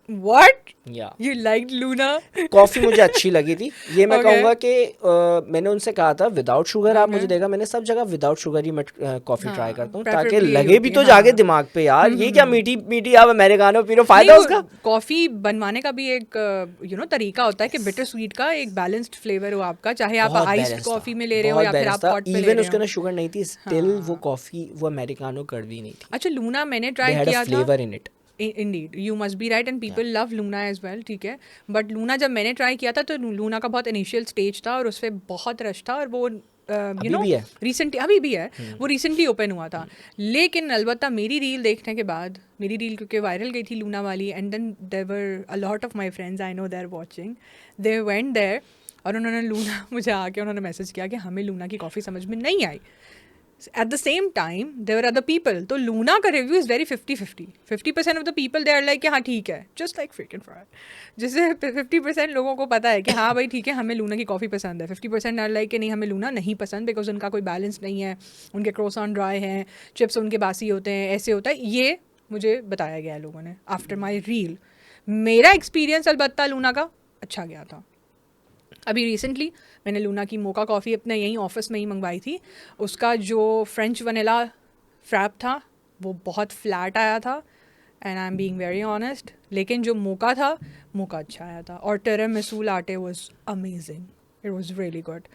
What? या You liked Luna? कॉफ़ी मुझे अच्छी लगी थी। ये मैं Okay. कहूँगा कि मैंने उनसे कहा था विदाउट शुगर आप Okay. मुझे देगा, मैंने सब जगह विदाउट शुगर ही मैं कॉफ़ी हाँ, ट्राई करता हूँ, ताकि preferably लगे भी होती तो है, जाके हाँ। दिमाग पे यार ये क्या मीठी मीठी आप अमेरिकानो पी रहे हो, फायदा नहीं, उसका। कॉफी बनवाने का भी एक तरीका होता है कि बिटर स्वीट का एक बैलेंस्ड फ्लेवर हो आपका, चाहे आप बहुत आइस्ड balance था, कॉफी में ले रहे हो बहुत या फिर balance आप था। पॉट पे ले इवन रहे उसके हो। अंदर शुगर नहीं थी, स्टिल वो कॉफ़ी वो अमेरिकानो कड़वी नहीं थी। अच्छा, लूना मैंने दे ट्राई हैड किया अ था। Flavour in it. Indeed, you must be right, and people love Luna as well, ठीक है। बट लूना जब मैंने ट्राई किया था तो लूना का बहुत इनिशियल स्टेज था और उस पर बहुत रश था, और वो अभी भी है। रिसेंटली, अभी भी है, वो रिसेंटली ओपन हुआ था। लेकिन अलबत्ता मेरी रील देखने के बाद, मेरी रील क्योंकि वायरल गई थी लूना वाली, and then there were a lot of my friends, I know they are watching, they went there, और उन्होंने लूना मुझे आके उन्होंने मैसेज किया कि हमें लूना की कॉफ़ी समझ में नहीं आई। At the same time, there were other people. तो लूना का review is very 50-50। 50% of the people they are like कि हाँ ठीक है, जस्ट लाइक फ्रीकन फ्राई। जैसे 50% लोगों को पता है कि हाँ भाई ठीक है, हमें लूना की कॉफ़ी पसंद है। 50% आर लाइक कि नहीं, हमें लूना नहीं पसंद बिकॉज उनका कोई बैलेंस नहीं है, उनके क्रोसान ड्राई हैं, चिप्स उनके बासी होते हैं, ऐसे होता है। ये मुझे बताया गया है लोगों ने आफ्टर माई रील। मेरा एक्सपीरियंस अलबत्ता लूना का अच्छा गया था। अभी रिसेंटली मैंने लूना की मोका कॉफ़ी अपने यहीं ऑफिस में ही मंगवाई थी। उसका जो फ्रेंच वनीला फ्रैप था वो बहुत फ्लैट आया था, and I am being very honest. लेकिन जो मोका था, मोका अच्छा आया था, और tiramisu latte was amazing, it was really good.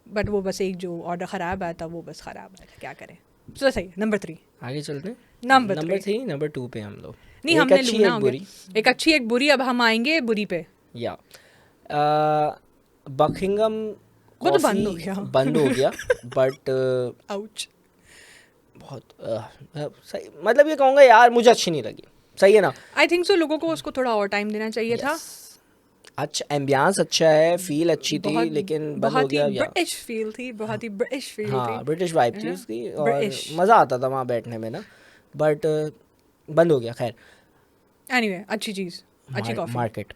But वो बस एक जो ऑर्डर ख़राब आया था, वो बस ख़राब आया था, क्या करें। तो सही, नंबर 3। आगे चलते हैं नंबर नंबर 3। 3, नंबर 2 पे हम लोग। नहीं, एक हमने अच्छी लूना एक हो बुरी, गया, एक अच्छी एक बुरी। अब हम आएंगे बुरी पे। या बकिंगम वो तो बंद हो गया। बंद हो गया, बट आउच। बहुत सही, मतलब ये कहूँगा यार मुझे अच्छी नहीं लगी। सही है ना। आई थिंक सो लोगों को उसको थोड़ा और टाइम देना चाहिए था। अच्छा एम्बियंस अच्छा है, फील अच्छी थी, लेकिन बंद हो बहुत ही गया या ब्रिटिश फील थी, बहुत ही ब्रिटिश फील हाँ थी। ब्रिटिश वाइब थी हाँ, उसकी और British। मज़ा आता था वहाँ बैठने में ना, बट बंद हो गया। खैर एनीवे अच्छी चीज, अच्छी कॉफी। मार्केट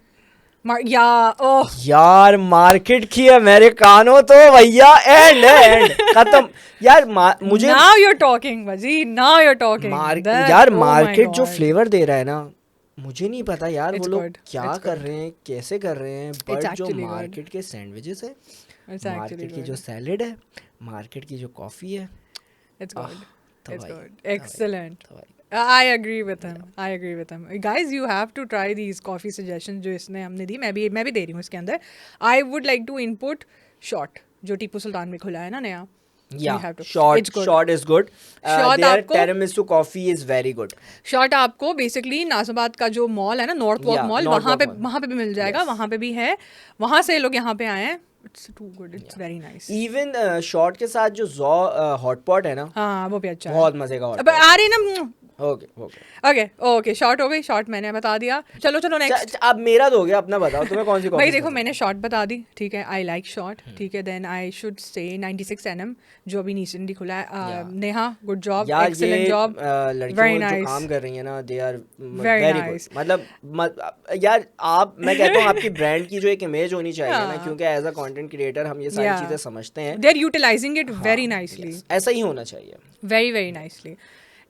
या ओह यार, मार्केट की अमेरिकानो तो भैया एंड है, एंड खत्म यार। मुझे नाउ यू आर टॉकिंग बाजी, नाउ यू आर टॉकिंग। यार मार्केट जो फ्लेवर दे रहा है ना, मुझे नहीं पता यार वो It's लोग good, क्या it's कर good. रहे हैं, कैसे कर रहे हैं, It's बट जो actually good. मार्केट के सैंडविचेस है, It's actually मार्केट की जो good. सैलेड है, मार्केट की जो कॉफ़ी है, It's आह, good. तो It's भाई, good. तो भाई, Excellent. तो भाई। I agree with him. I agree with him. Guys, you have to try these coffee suggestions जो इसने हमने दी, मैं भी दे रही हूँ इसके अंदर. I would like to input Shot जो टीपू सुल्तान में खुला है ना नया. You Yeah, have to. short It's good. short is good. Short Their आपको- tiramisu coffee is very good. Shot आपको बेसिकली नाजबाद का जो मॉल है ना, north walk Yeah, mall, North Walk Mall. वहाँ पे भी मिल जाएगा. Yes. वहाँ पे भी है, वहाँ से लोग यहाँ पे आए हैं. It's too good, it's very nice. Even short के साथ जो जॉ हॉट पॉट है ना, हाँ वो भी अच्छा है. बहुत मजे का हॉट अब आ रही ना. Okay okay. Okay okay, short हो गई. शॉर्ट मैंने बता दिया. चलो नेक्स्ट. अब मेरा तो हो गया, अपना बताओ तुम्हें कौन सी कॉफी भाई देखो मैंने शॉर्ट बता दी, ठीक है. आई लाइक शॉर्ट, ठीक है. Then I should say 96 NM जो अभी रिसेंटली खुला है. Yeah. नेहा गुड जॉब, यार, एक्सीलेंट ये जॉब. लड़कियों Very जो nice. काम कर रही है ना, they are Very very nice. Good. मतलब यार मैं कहता हूँ आपकी ब्रांड की जो एक इमेज होनी चाहिए ना, हाँ. क्योंकि एज अ कंटेंट क्रिएटर हम ये सारी Yeah. चीजें समझते हैं. They are utilizing it very हाँ, नाइसली, yes, ऐसा ही होना चाहिए. Very very nicely.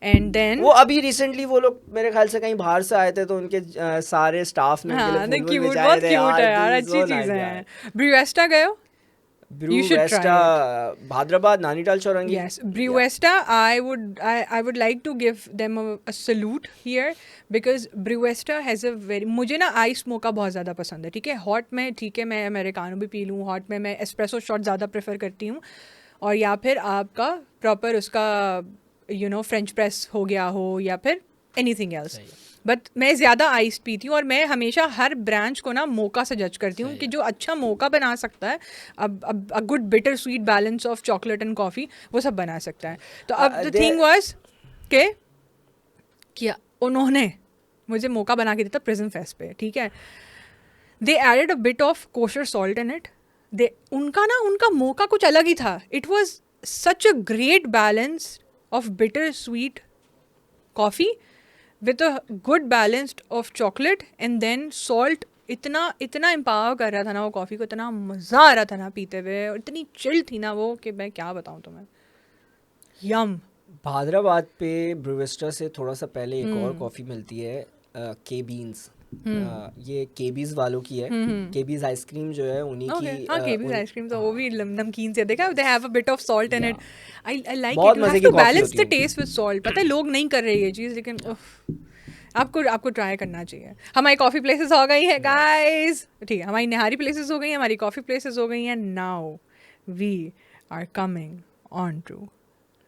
And then वो अभी रिसेंटली वो लोग मेरे ख्याल से कहीं बाहर से आए थे, तो उनके सारे स्टाफ ने उनके हाँ, लिए फूल क्यूट, बिछाए बहुत थे क्यूट है यार. this is अच्छी so nice चीजें यार. हैं. ब्रूएस्टा गए हो? ब्रू You should try वेस्टा, Bahadurabad, Nainital, Chowrangi. Yes, Brewesta, I would like to give them a salute here because Brewesta has a very, मुझे ना आइस मोका बहुत ज़्यादा पसंद है, ठीक है. हॉट में ठीक है, मैं अमेरिकानो भी पी लूँ. हॉट में मैं एस्प्रेसो शॉट ज़्यादा प्रेफर करती हूँ, और या फिर आपका प्रॉपर उसका फ्रेंच प्रेस हो गया हो, या फिर एनीथिंग एल्स. बट मैं ज़्यादा आइस पीती हूँ, और मैं हमेशा हर ब्रांच को ना मोका से जज करती हूँ कि जो अच्छा मोका बना सकता है, अब a good bitter sweet balance of chocolate and coffee, वो सब बना सकता है. तो अब द थिंग वाज के क्या उन्होंने मुझे मोका बना के दिया था प्रिज्म फेस्ट पे, ठीक है. They added a bit of kosher salt in it. उनका मोका कुछ अलग ही था. It was such a great balance of bitter sweet coffee with a good balance of chocolate and then salt. इतना empower कर रहा था ना वो कॉफ़ी को, इतना मज़ा आ रहा था ना पीते हुए, और इतनी चिल थी ना वो कि मैं क्या बताऊँ तुम्हें. यम. भाद्राबाद पे ब्रूवेस्टा से थोड़ा सा पहले एक और कॉफ़ी मिलती है, के बीन्स. ये केबीज वालों की है. केबीज आइसक्रीम जो है उन्हीं की. हाँ, केबीज आइसक्रीम तो वो भी नमकीन से देखा. They have a bit of salt in it. I like बहुत इट. मजे यू की हैव टू coffee बैलेंस होती द है टेस्ट विद सॉल्ट. पता है लोग नहीं कर रहे ये चीज़, लेकिन आपको ट्राई करना चाहिए. हमारी कॉफ़ी प्लेसेस हो गई है गाइस, ठीक है. हमारी निहारी प्लेसेस हो गई हैं, हमारी कॉफ़ी प्लेसेस हो गई हैं. Now we are coming on to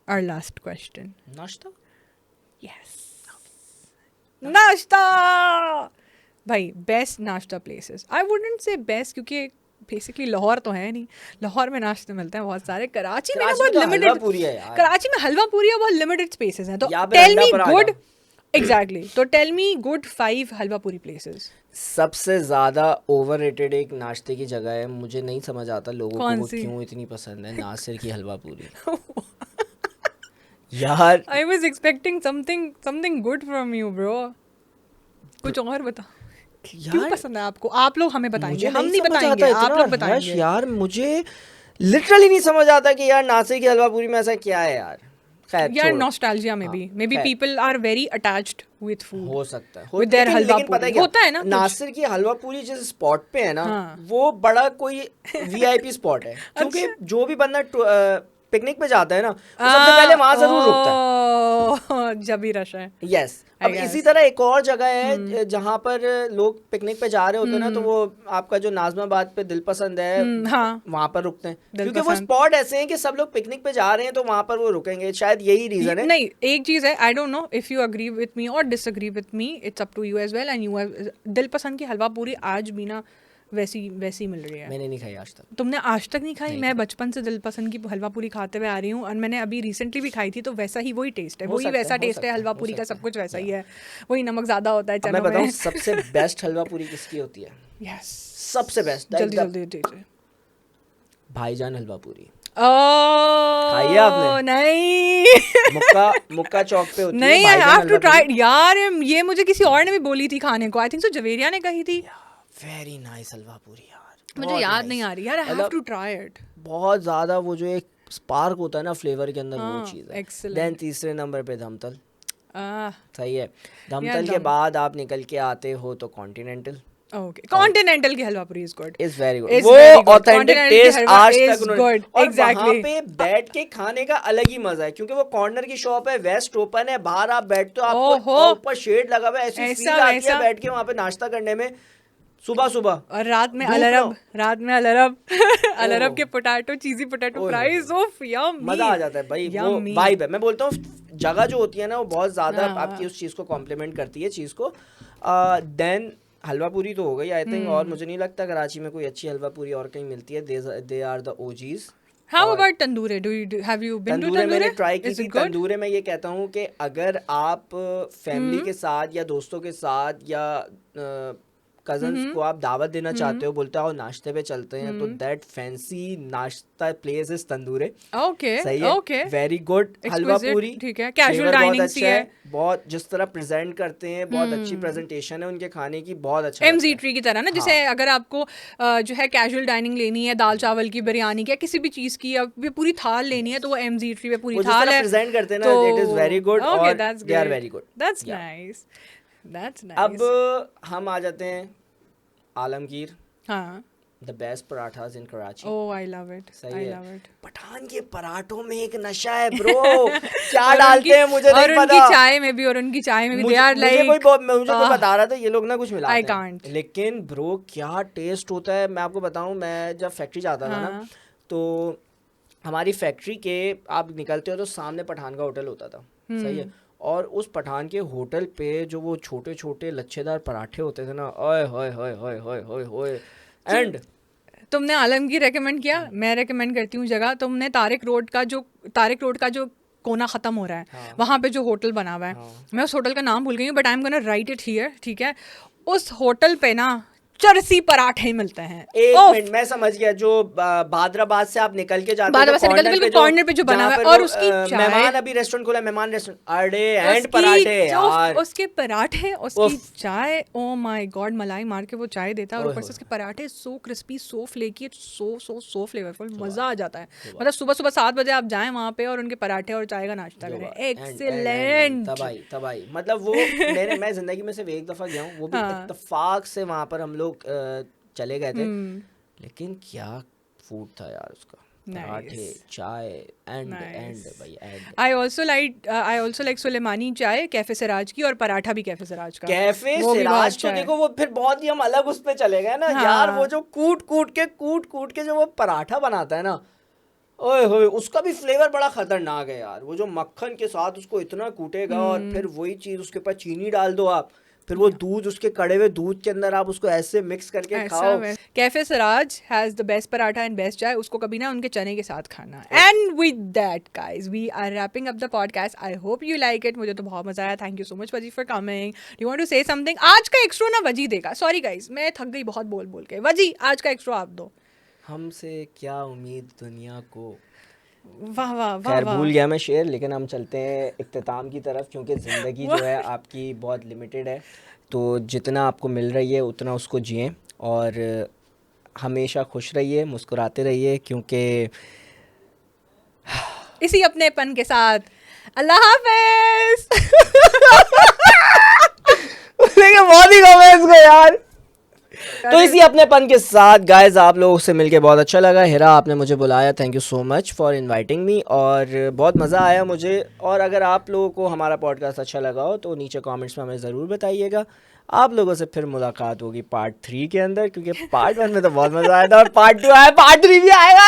our last question. नाश्ता. यस, नाश्ता. भाई बेस्ट नाश्ता places, I wouldn't say best क्योंकि बेसिकली लाहौर तो है नहीं. लाहौर में नाश्ते मिलते हैं बहुत सारे. कराची में ना बहुत लिमिटेड. पूरी है यार. कराची में हलवा पूरी है, बहुत लिमिटेड स्पेसेस हैं. तो यहाँ पे टेल अंडा मी पराठा. गुड. एग्जैक्टली, तो टेल मी गुड 5 हलवा पूरी प्लेसेस. सबसे ज़्यादा ओवररेटेड एक नाश्ते की जगह है, मुझे नहीं समझ आता लोगों को कौन वो सी? क्यों इतनी पसंद है, नासिर की हलवा पूरी. यार I was expecting something good from you bro. कुछ और बता. क्यों यार पसंद है आपको? आप लोग हमें बताएंगे, मुझे हम नहीं समझ बताएंगे, आता आप इतना लोग rush बताएंगे. यार, मुझे लिटरली नहीं समझ आता कि यार नासिर की हलवा पूरी में ऐसा क्या है यार. खैर यार छोड़ो. नॉस्टैल्जिया में भी मे बी खैर. People are very attached with food. हो सकता है. With their हलवा लेकिन पता पूरी. है क्या होता है ना कुछ. नासिर की हलवा पूरी जिस स्पॉट पे है ना, हाँ. वो बड़ा कोई वीआईपी स्पॉट है. क्योंकि जो भी बंदा पिकनिक पे जाता है ना, वो सबसे पहले वहां जरूर रुकता है. जब भी रश है. यस. I अब guess. इसी तरह एक और जगह है जहाँ पर लोग पिकनिक पे जा रहे होते हैं ना, तो वो आपका जो नाजमाबाद पे दिल पसंद है, हाँ. वहां पर रुकते हैं. दिल क्योंकि वो पसंद. स्पॉट ऐसे हैं कि सब लोग पिकनिक पे जा रहे हैं तो वहां पर वो रुकेंगे. शायद यही रीजन है. नहीं, एक चीज है, I don't know if you agree with me और disagree with me, it's up to you as well. And you Dil Pasand की हलवा पूरी आज भी ना वैसी मिल रही है। मैंने नहीं खाई आज तक। तुमने आज तक नहीं खाई? मैं बचपन से दिल पसंद की हलवा पूरी खाते हुए आ रही हूँ, और मैंने अभी रिसेंटली भी खाई थी, तो वैसा ही वही टेस्ट है, हो वही सकता है, वैसा हो टेस्ट सकता है है, हलवा हो पूरी का, सकता सब कुछ वैसा ही या। है, वही नमक ज़्यादा होता है अब मैं चनों बताऊँ में। सबसे बेस्ट हलवा पूरी किसकी होती है? यस, सबसे बेस्ट जल्दी जल्दी दीजिए। भाईजान हलवा पूरी। खाइए आपने? नहीं। मुक्का चौक पे होती है नहीं, आई भाईजान हैव टू हलवा ट्राई पूरी। यार, ये मुझे किसी और ने भी बोली थी खाने को, आई थिंक सो जवेरिया ने कही थी, वेरी नाइस हलवा पूरी यार, मुझे बहुत याद nice। नहीं आ रही यार, आई हैव मतलब टू ट्राई इट। बहुत ज़्यादा वो जो एक स्पार्क होता है ना फ्लेवर के अंदर, वो हाँ, चीज़ है। excellent। देन तीसरे नंबर पे धमतल। सही है। Yeah, धमतल के बाद आप निकल के आते हो तो कॉन्टिनेंटल ओके, कॉन्टिनेंटल की हलवा पूरी is good, is very good. Is वो very good. ऑथेंटिक Continental की टेस्ट हलवा आज is तक उन्होंने, good. और Exactly. वहाँ पे बैठ के खाने का अलग ही मजा है, क्योंकि वो कॉर्नर की शॉप है, वेस्ट ओपन है, बाहर आप बैठते हो, आपको ओहो। ऊपर शेड लगा हुआ है, ऐसी ऐसा फील आती है वैसा। बैठ के वहाँ पे नाश्ता करने में सुबह सुबह। और रात में धूप अलरब, में। रात में अलरब अलरब ओह। के पोटैटो, चीजी पोटैटो ओह। फ्राइज, ओफ यम्मी, मजा आ जाता है भाई, वो Yummy. वाइब है। मैं बोलता हूँ जगह जो होती है ना वो बहुत ज्यादा हाँ। आपकी उस चीज को कॉम्प्लीमेंट करती है चीज को। देन हलवा पूरी तो हो गई आई थिंक, और मुझे नहीं लगता कराची में कोई अच्छी हलवा पूरी और कहीं मिलती है। They are the OGs. How about Tandoorey? Have you been to Tandoorey मैंने तंदूरे? ट्राई की Is थी। it good? तंदूरे में ये कहता हूँ कि अगर आप फैमिली के साथ या दोस्तों के साथ या कजन्स को आप दावत देना चाहते हो, बोलते हो नाश्ते पे चलते हैं, तो दैट फैंसी नाश्ता प्लेस इज तंदूरे। ओके सही है, ओके, वेरी गुड। हलवा Exquisite, पूरी ठीक है, casual flavor बहुत dining अच्छा सी है, है। बहुत जिस तरह प्रेजेंट करते हैं, बहुत अच्छी प्रेजेंटेशन है उनके खाने की, बहुत अच्छा एमजी लगता है। ट्री की तरह ना, जैसे अगर आपको जो है कैजुअल डाइनिंग लेनी है, दाल चावल की, बिरयानी की, या किसी भी चीज की, या पूरी थाल लेनी है, तो वो एमजी ट्री पे पूरी वो जिस थाल तरह है, प्रेजेंट करते हैं ना, इट इज वेरी गुड, और they are very good. That's Yeah. Nice, that's अब नाइस। हम आ जाते हैं आलमगीर, हाँ, the best parathas in Karachi. Oh I love it, सही आई है। Love it. पठान के पराठों में एक नशा है ब्रो। क्या डालते हैं मुझे और नहीं उनकी पता। चाय में भी, और उनकी चाय में भी, मुझे दे आर लाइक, मुझे कोई बता रहा था ये लोग ना कुछ मिलाते I हैं, can't. लेकिन ब्रो क्या टेस्ट होता है। मैं आपको बताऊं, मैं जब फैक्ट्री जाता था ना, हाँ। तो हमारी फैक्ट्री के आप निकलते हो तो सामने पठान का होटल होता था। सही है। और उस पठान के होटल पे जो वो छोटे छोटे लच्छेदार पराठे होते थे ना, ओए होए होए होए होए होए होए। एंड तुमने आलमगीर रेकमेंड किया, मैं रेकमेंड करती हूँ जगह, तुमने तारिक रोड का जो कोना खत्म हो रहा है, हाँ। वहाँ पे जो होटल बना हुआ है, हाँ। मैं उस होटल का नाम भूल गई हूँ, but I am gonna right it here, ठीक है? उस होटल पे ना चरसी पराठे मिलते हैं। एक ओफ! मिनट, मैं समझ गया, जो बादराबाद से आप निकल के जाते हो, बादराबाद से निकलते बिल्कुल कॉर्नर पे जो बना हुआ है, और उसकी चाय, मेहमान अभी रेस्टोरेंट खोला है, मेहमान रेस्टोरेंट, अरे एंड उसकी पराठे जो- यार, उसके पराठे, उसकी उफ। चाय, ओ माय गॉड, मलाई मार के वो चाय देता है, और ओए ऊपर से होए। उसके पराठे सो क्रिस्पी, सो फ्लेकी, सो फ्लेवरफुल, मजा आ जाता है। मतलब सुबह सुबह 7 बजे आप जाएं वहाँ पे और उनके पराठे और चाय का नाश्ता करें, एक्सीलेंट। तबाही मतलब वो मैं जिंदगी में सिर्फ एक दफा गया हूँ, वो भी हाँ। इत्तेफाक से वहां पर हम लोग चले गए थे, हम्म। लेकिन क्या फूड था यार उसका। पराठे, Nice. चाय, एंड Nice. भाई and. I also like Sulemani चाय कैफे सिराज की, और पराठा भी कैफे सिराज का। कैफे वो भी बहुत सिराज अच्छा तो है। देखो, वो फिर बहुत ही हम अलग उस पे चले गए ना हाँ। यार। वो जो कूट कूट के जो वो पराठा बनाता है ना, ओए होए, उसका भी फ्लेवर बड़ा खतरनाक है यार। वो जो मक्खन के साथ उसको इतना कूटेगा, और फिर वही चीज उसके ऊपर चीनी डाल दो आप, फिर वो दूध, उसके कड़े हुए दूध के अंदर आप उसको ऐसे मिक्स करके खाओ। Cafe Siraj has the best paratha and best chai, उसको कभी ना उनके चने के साथ खाना। And with that guys, we are wrapping up the podcast. I hope you like it. मुझे तो बहुत मजा आया। Thank you so much Waji for coming. Do want to say something? आज का एक्स्ट्रा ना वजी देगा। सॉरी गाइस, मैं थक गई बहुत बोल बोल के। वजी, आज का एक्स्ट्रा आप दो। हमसे क्या उम्मीद दुनिया को। वाह वाह वाह खैर वाह। भूल गया मैं शेर, लेकिन हम चलते हैं इख्तिताम की तरफ, क्योंकि ज़िंदगी जो है आपकी बहुत लिमिटेड है। तो जितना आपको मिल रही है उतना उसको जिएं, और हमेशा खुश रहिए, मुस्कुराते रहिए, क्योंकि इसी अपनेपन के साथ अल्लाह हाफिज। बहुत ही कमेंट्स को यार। तो इसी अपनेपन के साथ गाइस, आप लोगों से मिलके बहुत अच्छा लगा। हिरा, आपने मुझे बुलाया, thank you so much for inviting me, और बहुत मज़ा आया मुझे। और अगर आप लोगों को हमारा पॉडकास्ट अच्छा लगा हो तो नीचे कमेंट्स में हमें ज़रूर बताइएगा। आप लोगों से फिर मुलाकात होगी पार्ट 3 के अंदर, क्योंकि पार्ट 1 में तो बहुत मज़ा आया था, और पार्ट 2 आया, पार्ट 3 भी आएगा।